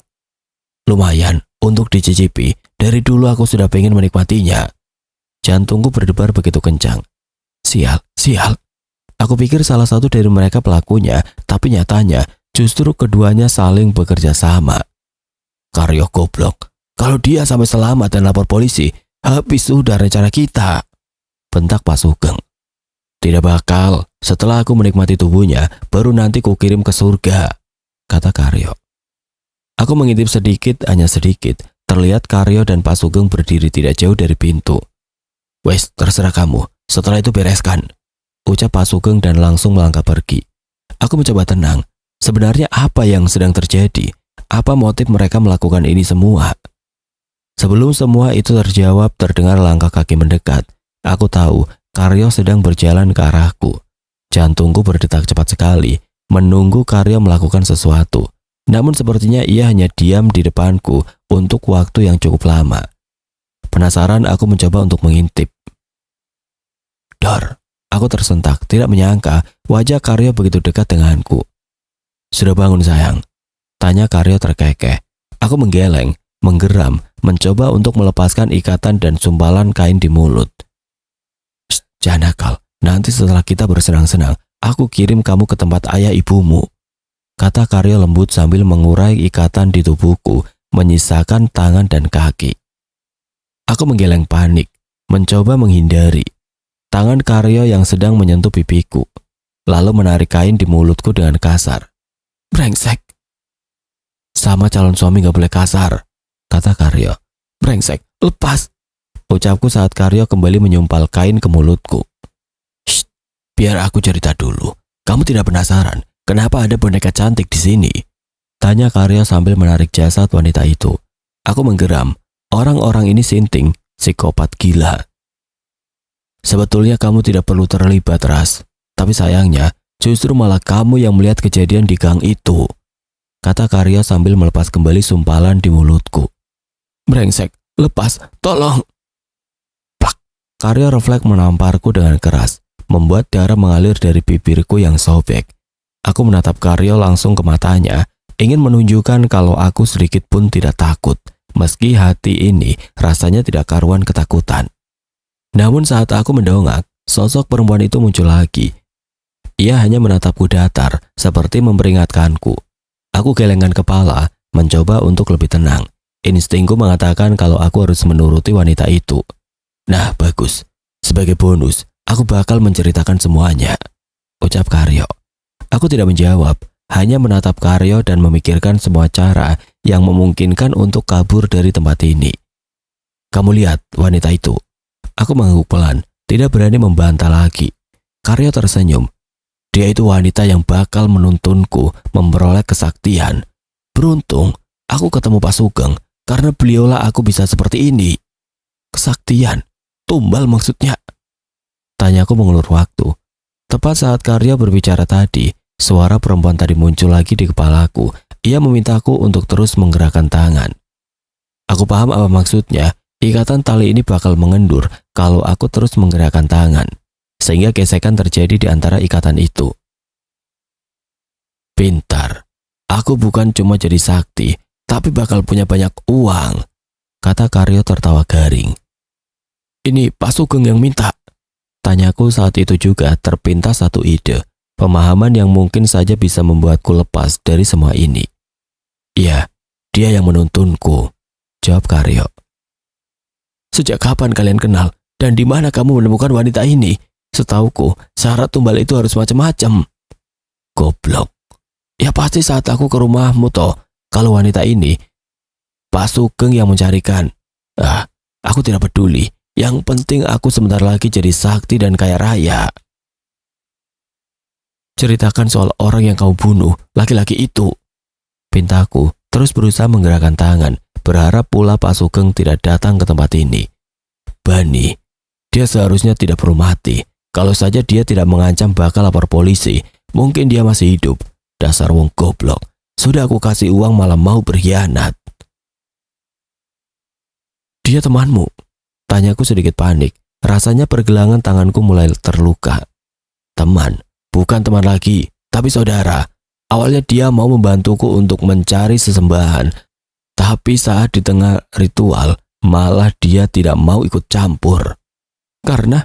Lumayan, untuk dicicipi, dari dulu aku sudah pengen menikmatinya. Jantungku berdebar begitu kencang. Sial, sial. Aku pikir salah satu dari mereka pelakunya, tapi nyatanya justru keduanya saling bekerja sama. "Karyo goblok, kalau dia sampai selamat dan lapor polisi, habis sudah rencana kita," bentak Pak Sugeng. "Tidak bakal, setelah aku menikmati tubuhnya, baru nanti kukirim ke surga," kata Karyo. Aku mengintip sedikit, hanya sedikit. Terlihat Karyo dan Pak Sugeng berdiri tidak jauh dari pintu. "Wes, terserah kamu, setelah itu bereskan," ucap Pak Sugeng dan langsung melangkah pergi. Aku mencoba tenang. Sebenarnya apa yang sedang terjadi? Apa motif mereka melakukan ini semua? Sebelum semua itu terjawab, terdengar langkah kaki mendekat. Aku tahu Karyo sedang berjalan ke arahku. Jantungku berdetak cepat sekali, menunggu Karyo melakukan sesuatu. Namun sepertinya ia hanya diam di depanku untuk waktu yang cukup lama. Penasaran, aku mencoba untuk mengintip. Dor, aku tersentak, tidak menyangka wajah Karyo begitu dekat denganku. "Sudah bangun sayang?" tanya Karyo terkekeh. Aku menggeleng, menggeram, mencoba untuk melepaskan ikatan dan sumpalan kain di mulut. "Jangan nakal, nanti setelah kita bersenang-senang, aku kirim kamu ke tempat ayah ibumu," kata Karyo lembut sambil mengurai ikatan di tubuhku, menyisakan tangan dan kaki. Aku menggeleng panik, mencoba menghindari. Tangan Karyo yang sedang menyentuh pipiku, lalu menarik kain di mulutku dengan kasar. "Brengsek." "Sama calon suami gak boleh kasar," kata Karyo. "Brengsek, lepas," ucapku saat Karyo kembali menyumpal kain ke mulutku. "Shh, biar aku cerita dulu. Kamu tidak penasaran kenapa ada boneka cantik di sini?" tanya Karyo sambil menarik jasad wanita itu. Aku menggeram. Orang-orang ini sinting, psikopat gila. "Sebetulnya kamu tidak perlu terlibat, Ras. Tapi sayangnya, justru malah kamu yang melihat kejadian di gang itu," kata Karyo sambil melepas kembali sumpalan di mulutku. "Brengsek, lepas, tolong." Plak. Karyo refleks menamparku dengan keras, membuat darah mengalir dari bibirku yang sobek. Aku menatap Karyo langsung ke matanya, ingin menunjukkan kalau aku sedikit pun tidak takut, meski hati ini rasanya tidak karuan ketakutan. Namun saat aku mendongak, sosok perempuan itu muncul lagi. Ia hanya menatapku datar, seperti memperingatkanku. Aku gelengkan kepala, mencoba untuk lebih tenang. Instingku mengatakan kalau aku harus menuruti wanita itu. "Nah, bagus. Sebagai bonus, aku bakal menceritakan semuanya," ucap Karyo. Aku tidak menjawab, hanya menatap Karyo dan memikirkan semua cara yang memungkinkan untuk kabur dari tempat ini. "Kamu lihat wanita itu?" Aku mengangguk pelan, tidak berani membantah lagi. Karyo tersenyum. "Dia itu wanita yang bakal menuntunku memperoleh kesaktian. Beruntung, aku ketemu Pak Sugeng, karena beliaulah aku bisa seperti ini." "Kesaktian? Tumbal maksudnya?" tanyaku mengulur waktu. Tepat saat Karyo berbicara tadi, suara perempuan tadi muncul lagi di kepalaku. Ia memintaku untuk terus menggerakkan tangan. Aku paham apa maksudnya. Ikatan tali ini bakal mengendur kalau aku terus menggerakkan tangan, sehingga gesekan terjadi di antara ikatan itu. "Pintar. Aku bukan cuma jadi sakti, tapi bakal punya banyak uang," kata Karyo tertawa garing. "Ini Pak Sugeng yang minta?" tanyaku saat itu juga terpintas satu ide, pemahaman yang mungkin saja bisa membuatku lepas dari semua ini. "Iya, dia yang menuntunku," jawab Karyo. Sejak kapan kalian kenal? Dan di mana kamu menemukan wanita ini? Setauku, syarat tumbal itu harus macam-macam. Goblok. Ya pasti saat aku ke rumahmu toh. Kalau wanita ini, Pak Sugeng yang mencarikan. Aku tidak peduli. Yang penting aku sebentar lagi jadi sakti dan kaya raya. Ceritakan soal orang yang kamu bunuh, laki-laki itu. Pintaku terus berusaha menggerakkan tangan, berharap pula Pak Sugeng tidak datang ke tempat ini. Bani, dia seharusnya tidak perlu mati. Kalau saja dia tidak mengancam bakal lapor polisi, mungkin dia masih hidup. Dasar wong goblok. Sudah aku kasih uang malah mau berkhianat. Dia temanmu? Tanyaku sedikit panik. Rasanya pergelangan tanganku mulai terluka. Teman, bukan teman lagi, tapi saudara. Awalnya dia mau membantuku untuk mencari sesembahan, tapi saat di tengah ritual, malah dia tidak mau ikut campur. Karena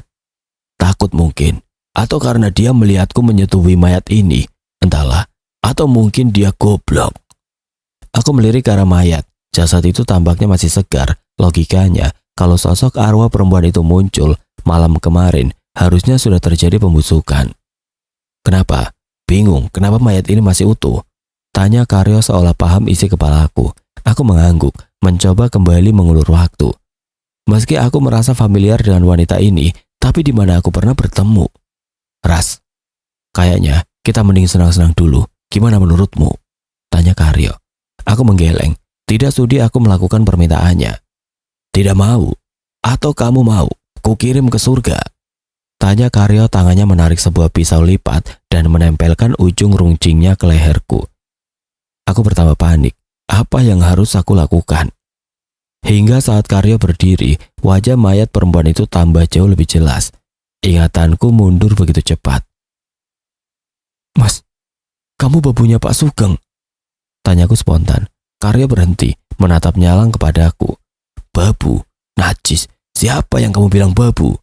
takut mungkin, atau karena dia melihatku menyetubuhi mayat ini, entahlah, atau mungkin dia goblok. Aku melirik ke arah mayat. Jasad itu tampaknya masih segar. Logikanya, kalau sosok arwah perempuan itu muncul malam kemarin, harusnya sudah terjadi pembusukan. Kenapa? Bingung, kenapa mayat ini masih utuh? Tanya Karyo seolah paham isi kepalaku. Aku mengangguk, mencoba kembali mengulur waktu. Meski aku merasa familiar dengan wanita ini, tapi di mana aku pernah bertemu? Ras, kayaknya kita mending senang-senang dulu. Gimana menurutmu? Tanya Karyo. Aku menggeleng. Tidak sudi aku melakukan permintaannya. Tidak mau. Atau kamu mau? Kukirim ke surga. Tanya Karyo, tangannya menarik sebuah pisau lipat dan menempelkan ujung runcingnya ke leherku. Aku bertambah panik. Apa yang harus aku lakukan? Hingga saat Karyo berdiri, wajah mayat perempuan itu tambah jauh lebih jelas. Ingatanku mundur begitu cepat. Mas, kamu babunya Pak Sugeng? Tanyaku spontan. Karyo berhenti, menatap nyalang kepadaku. Babu? Najis. Siapa yang kamu bilang babu?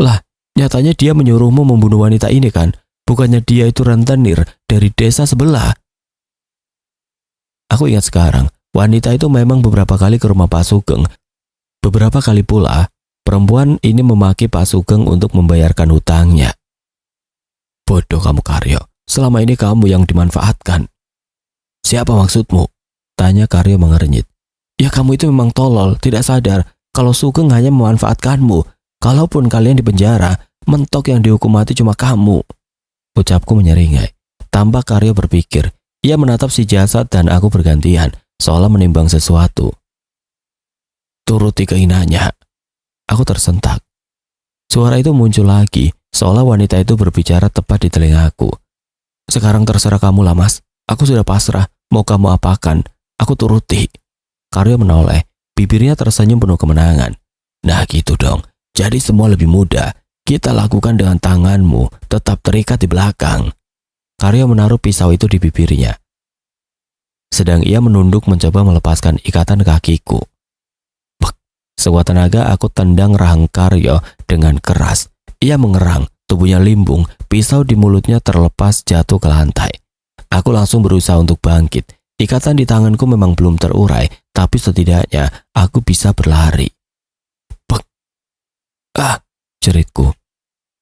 Lah, nyatanya dia menyuruhmu membunuh wanita ini kan? Bukannya dia itu rentenir dari desa sebelah? Aku ingat sekarang, wanita itu memang beberapa kali ke rumah Pak Sugeng. Beberapa kali pula, perempuan ini memaki Pak Sugeng untuk membayarkan hutangnya. Bodoh kamu Karyo, selama ini kamu yang dimanfaatkan. Siapa maksudmu? Tanya Karyo mengernyit. Ya kamu itu memang tolol, tidak sadar kalau Sugeng hanya memanfaatkanmu. Kalaupun kalian di penjara, mentok yang dihukum mati cuma kamu. Ucapku menyeringai. Tampak Karyo berpikir. Ia menatap si jasad dan aku bergantian, seolah menimbang sesuatu. Turuti keinginannya. Aku tersentak. Suara itu muncul lagi, seolah wanita itu berbicara tepat di telingaku. Sekarang terserah kamu lah mas. Aku sudah pasrah, mau kamu apakan. Aku turuti. Karyo menoleh, bibirnya tersenyum penuh kemenangan. Nah gitu dong, jadi semua lebih mudah. Kita lakukan dengan tanganmu, tetap terikat di belakang. Karyo menaruh pisau itu di bibirnya. Sedang ia menunduk mencoba melepaskan ikatan kakiku. Bek, sekuat tenaga aku tendang rahang Karyo dengan keras. Ia mengerang, tubuhnya limbung, pisau di mulutnya terlepas jatuh ke lantai. Aku langsung berusaha untuk bangkit. Ikatan di tanganku memang belum terurai, tapi setidaknya aku bisa berlari. Bek. Jeritku.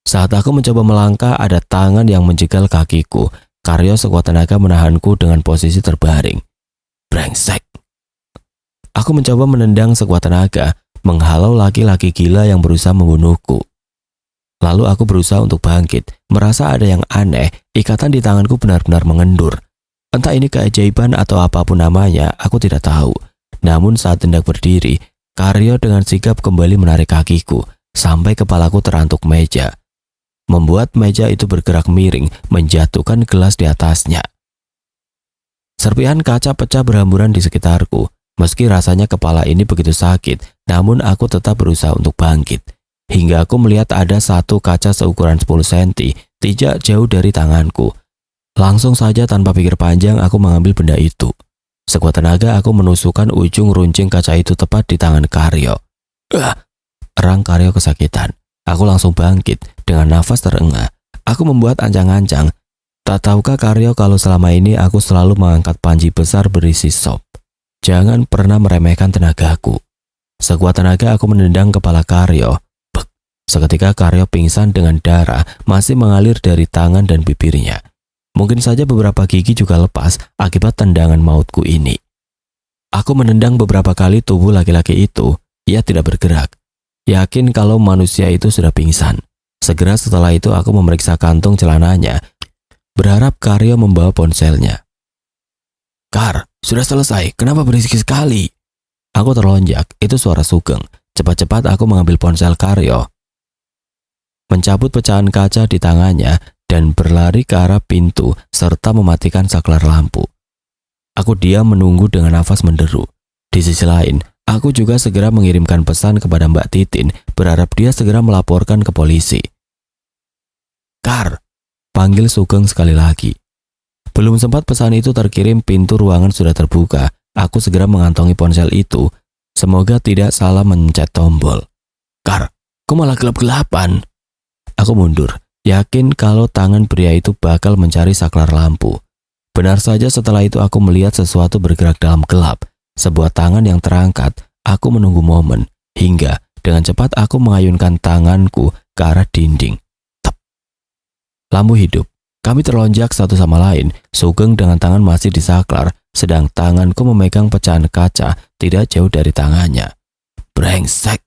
Saat aku mencoba melangkah, ada tangan yang menjegal kakiku. Karyo sekuat tenaga menahanku dengan posisi terbaring. Brengsek. Aku mencoba menendang sekuat tenaga, menghalau laki-laki gila yang berusaha membunuhku. Lalu aku berusaha untuk bangkit, merasa ada yang aneh, ikatan di tanganku benar-benar mengendur. Entah ini keajaiban atau apapun namanya, aku tidak tahu. Namun saat hendak berdiri, Karyo dengan sigap kembali menarik kakiku, sampai kepalaku terantuk meja. Membuat meja itu bergerak miring, menjatuhkan gelas di atasnya. Serpihan kaca pecah berhamburan di sekitarku. Meski rasanya kepala ini begitu sakit, namun aku tetap berusaha untuk bangkit. Hingga aku melihat ada satu kaca seukuran 10 cm, tidak jauh dari tanganku. Langsung saja tanpa pikir panjang aku mengambil benda itu. Sekuat tenaga aku menusukkan ujung runcing kaca itu tepat di tangan Karyo. Erang Karyo kesakitan. Aku langsung bangkit dengan nafas terengah. Aku membuat ancang-ancang. Tak tahukah Karyo kalau selama ini aku selalu mengangkat panci besar berisi sop. Jangan pernah meremehkan tenagaku. Sekuat tenaga aku menendang kepala Karyo. Bek. Seketika Karyo pingsan dengan darah masih mengalir dari tangan dan bibirnya. Mungkin saja beberapa gigi juga lepas akibat tendangan mautku ini. Aku menendang beberapa kali tubuh laki-laki itu. Ia tidak bergerak. Yakin kalau manusia itu sudah pingsan. Segera setelah itu aku memeriksa kantung celananya, berharap Karyo membawa ponselnya. Kar, sudah selesai. Kenapa berisik sekali? Aku terlonjak. Itu suara Sugeng. Cepat-cepat aku mengambil ponsel Karyo, mencabut pecahan kaca di tangannya, dan berlari ke arah pintu serta mematikan saklar lampu. Aku diam menunggu dengan nafas menderu. Di sisi lain, aku juga segera mengirimkan pesan kepada Mbak Titin, berharap dia segera melaporkan ke polisi. Kar, panggil Sugeng sekali lagi. Belum sempat pesan itu terkirim, pintu ruangan sudah terbuka. Aku segera mengantongi ponsel itu. Semoga tidak salah mencet tombol. Kar, kok malah gelap-gelapan? Aku mundur, yakin kalau tangan pria itu bakal mencari saklar lampu. Benar saja setelah itu aku melihat sesuatu bergerak dalam gelap. Sebuah tangan yang terangkat. Aku menunggu momen, hingga dengan cepat aku mengayunkan tanganku ke arah dinding. Tep. Lampu hidup. Kami terlonjak satu sama lain. Sugeng dengan tangan masih di saklar, sedang tanganku memegang pecahan kaca tidak jauh dari tangannya. Brengsek.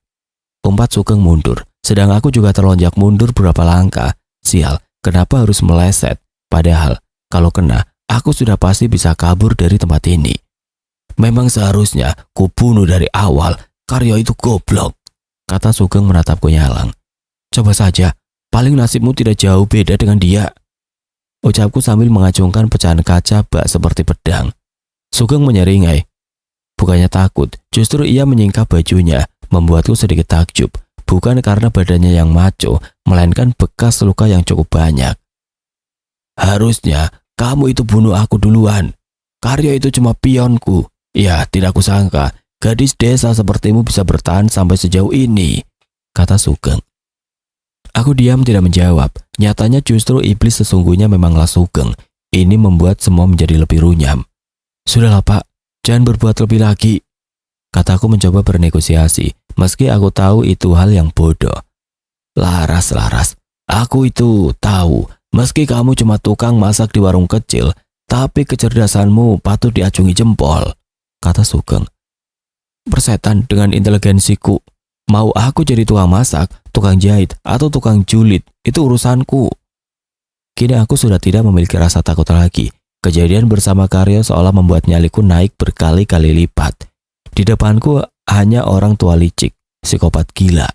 Umpat Sugeng mundur, sedang aku juga terlonjak mundur beberapa langkah. Sial, kenapa harus meleset? Padahal, kalau kena, aku sudah pasti bisa kabur dari tempat ini. Memang seharusnya kubunuh dari awal. Karyo itu goblok, kata Sugeng menatapku nyalang. Coba saja, paling nasibmu tidak jauh beda dengan dia, ucapku sambil mengacungkan pecahan kaca bak seperti pedang. Sugeng menyeringai. Bukannya takut, justru ia menyingkap bajunya, membuatku sedikit takjub. Bukan karena badannya yang maco, melainkan bekas luka yang cukup banyak. Harusnya kamu itu bunuh aku duluan. Karyo itu cuma pionku. Ya, tidak kusangka gadis desa sepertimu bisa bertahan sampai sejauh ini, kata Sugeng. Aku diam tidak menjawab. Nyatanya justru iblis sesungguhnya memanglah Sugeng. Ini membuat semua menjadi lebih runyam. Sudahlah Pak, jangan berbuat lebih lagi, kataku mencoba bernegosiasi, meski aku tahu itu hal yang bodoh. Laras, aku itu tahu, meski kamu cuma tukang masak di warung kecil, tapi kecerdasanmu patut diacungi jempol, kata Sugeng. Persetan dengan inteligensiku. Mau aku jadi tukang masak, tukang jahit, atau tukang julid, itu urusanku. Kini aku sudah tidak memiliki rasa takut lagi. Kejadian bersama Karyo seolah membuat nyaliku naik berkali-kali lipat. Di depanku hanya orang tua licik, psikopat gila.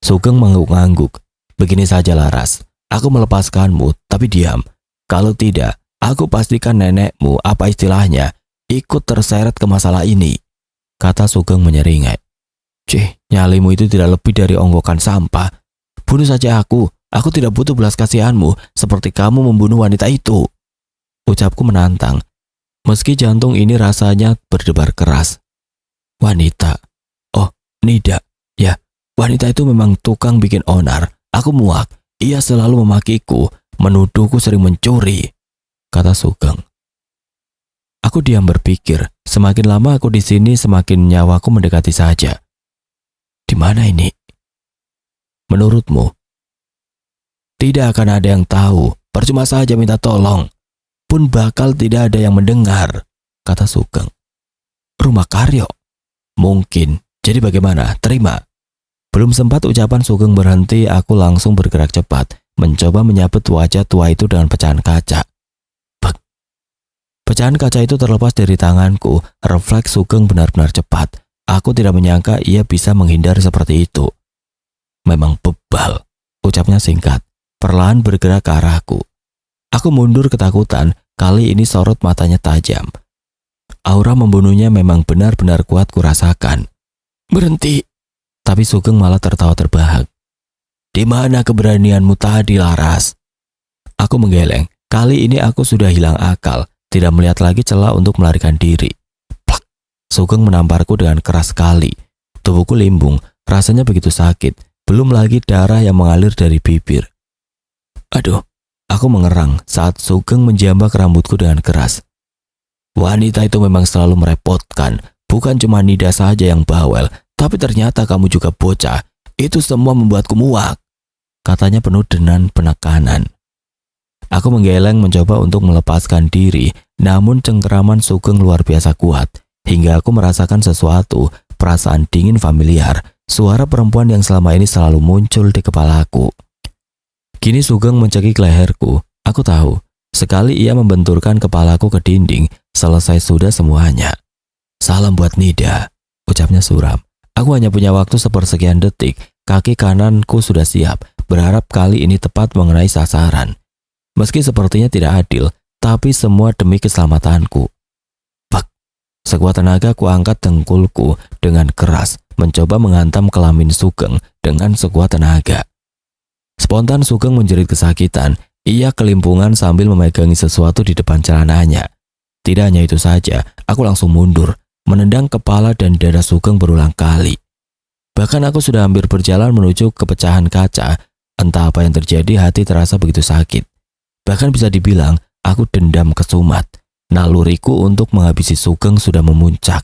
Sugeng mengangguk-angguk. Begini saja Laras, aku melepaskanmu, tapi diam. Kalau tidak, aku pastikan nenekmu, apa istilahnya, ikut terseret ke masalah ini, kata Sugeng menyeringai. Cih, nyalimu itu tidak lebih dari onggokan sampah. Bunuh saja aku tidak butuh belas kasihanmu seperti kamu membunuh wanita itu, ucapku menantang. Meski jantung ini rasanya berdebar keras. Wanita? Oh, Nida. Ya, wanita itu memang tukang bikin onar. Aku muak. Ia selalu memakiku, menuduhku sering mencuri, kata Sugeng. Aku diam berpikir. Semakin lama aku di sini, semakin nyawaku mendekati saja. Di mana ini? Menurutmu? Tidak akan ada yang tahu. Percuma saja minta tolong. Pun bakal tidak ada yang mendengar, kata Sugeng. Rumah Karyo? Mungkin. Jadi bagaimana? Terima. Belum sempat ucapan Sugeng berhenti, aku langsung bergerak cepat, mencoba menyabet wajah tua itu dengan pecahan kaca. Bek. Pecahan kaca itu terlepas dari tanganku. Refleks Sugeng benar-benar cepat. Aku tidak menyangka ia bisa menghindar seperti itu. Memang bebal, ucapnya singkat, perlahan bergerak ke arahku. Aku mundur ketakutan, kali ini sorot matanya tajam. Aura membunuhnya memang benar-benar kuat kurasakan. Berhenti. Tapi Sugeng malah tertawa terbahak. Di mana keberanianmu tadi, Laras? Aku menggeleng. Kali ini aku sudah hilang akal, tidak melihat lagi celah untuk melarikan diri. Plak. Sugeng menamparku dengan keras sekali. Tubuhku limbung, rasanya begitu sakit. Belum lagi darah yang mengalir dari bibir. Aduh, aku mengerang saat Sugeng menjambak rambutku dengan keras. Wanita itu memang selalu merepotkan. Bukan cuma Nida saja yang bawel, tapi ternyata kamu juga bocah. Itu semua membuatku muak, katanya penuh dengan penekanan. Aku menggeleng mencoba untuk melepaskan diri, namun cengkeraman Sugeng luar biasa kuat, hingga aku merasakan sesuatu, perasaan dingin familiar, suara perempuan yang selama ini selalu muncul di kepalaku. Kini Sugeng mencekik leherku. Aku tahu, sekali ia membenturkan kepalaku ke dinding, selesai sudah semuanya. Salam buat Nida, ucapnya suram. Aku hanya punya waktu sepersekian detik, kaki kananku sudah siap, berharap kali ini tepat mengenai sasaran. Meski sepertinya tidak adil, tapi semua demi keselamatanku. Bak, sekuat tenaga ku angkat dengkulku dengan keras, mencoba menghantam kelamin Sugeng dengan sekuat tenaga. Spontan Sugeng menjerit kesakitan, ia kelimpungan sambil memegangi sesuatu di depan celananya. Tidak hanya itu saja, aku langsung mundur, menendang kepala dan dada Sugeng berulang kali. Bahkan aku sudah hampir berjalan menuju ke pecahan kaca, entah apa yang terjadi hati terasa begitu sakit. Bahkan bisa dibilang, aku dendam kesumat. Naluriku untuk menghabisi Sugeng sudah memuncak.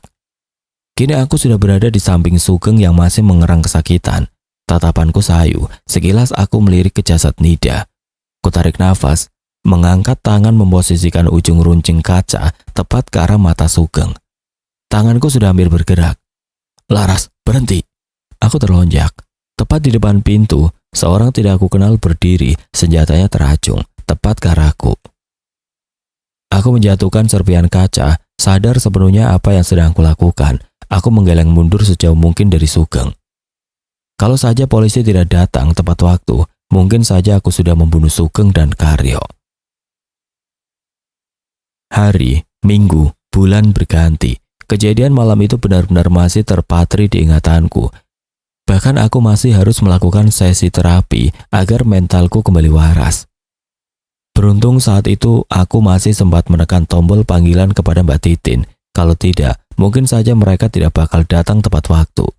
Kini aku sudah berada di samping Sugeng yang masih mengerang kesakitan. Tatapanku sayu, sekilas aku melirik ke jasad Nida. Kutarik nafas, mengangkat tangan memposisikan ujung runcing kaca tepat ke arah mata Sugeng. Tanganku sudah hampir bergerak. Laras, berhenti. Aku terlonjak. Tepat di depan pintu, seorang tidak aku kenal berdiri, senjatanya teracung, tepat ke arahku. Aku menjatuhkan serpian kaca, sadar sepenuhnya apa yang sedang kulakukan. Aku menggeleng mundur sejauh mungkin dari Sugeng. Kalau saja polisi tidak datang tepat waktu, mungkin saja aku sudah membunuh Sugeng dan Karyo. Hari, minggu, bulan berganti. Kejadian malam itu benar-benar masih terpatri di ingatanku. Bahkan aku masih harus melakukan sesi terapi agar mentalku kembali waras. Beruntung saat itu aku masih sempat menekan tombol panggilan kepada Mbak Titin. Kalau tidak, mungkin saja mereka tidak bakal datang tepat waktu.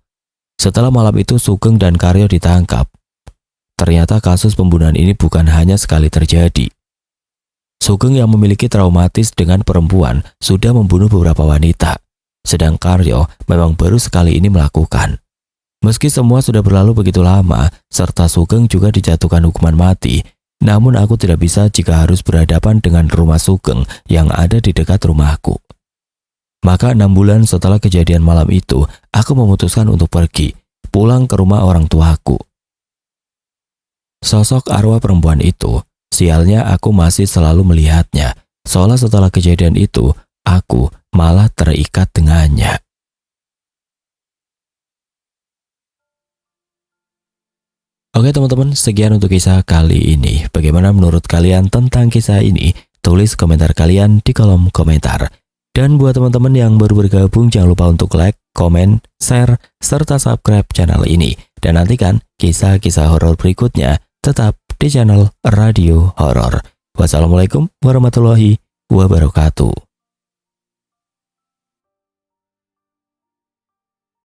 Setelah malam itu Sugeng dan Karyo ditangkap. Ternyata kasus pembunuhan ini bukan hanya sekali terjadi. Sugeng yang memiliki traumatis dengan perempuan sudah membunuh beberapa wanita. Sedang Karyo memang baru sekali ini melakukan. Meski semua sudah berlalu begitu lama, serta Sugeng juga dijatuhkan hukuman mati, namun aku tidak bisa jika harus berhadapan dengan rumah Sugeng yang ada di dekat rumahku. Maka 6 bulan setelah kejadian malam itu, aku memutuskan untuk pergi, pulang ke rumah orang tuaku. Sosok arwah perempuan itu, sialnya aku masih selalu melihatnya, seolah setelah kejadian itu, aku malah terikat dengannya. Oke teman-teman, sekian untuk kisah kali ini. Bagaimana menurut kalian tentang kisah ini? Tulis komentar kalian di kolom komentar. Dan buat teman-teman yang baru bergabung, jangan lupa untuk like, komen, share, serta subscribe channel ini. Dan nantikan kisah-kisah horor berikutnya tetap di channel Radio Horor. Wassalamualaikum warahmatullahi wabarakatuh.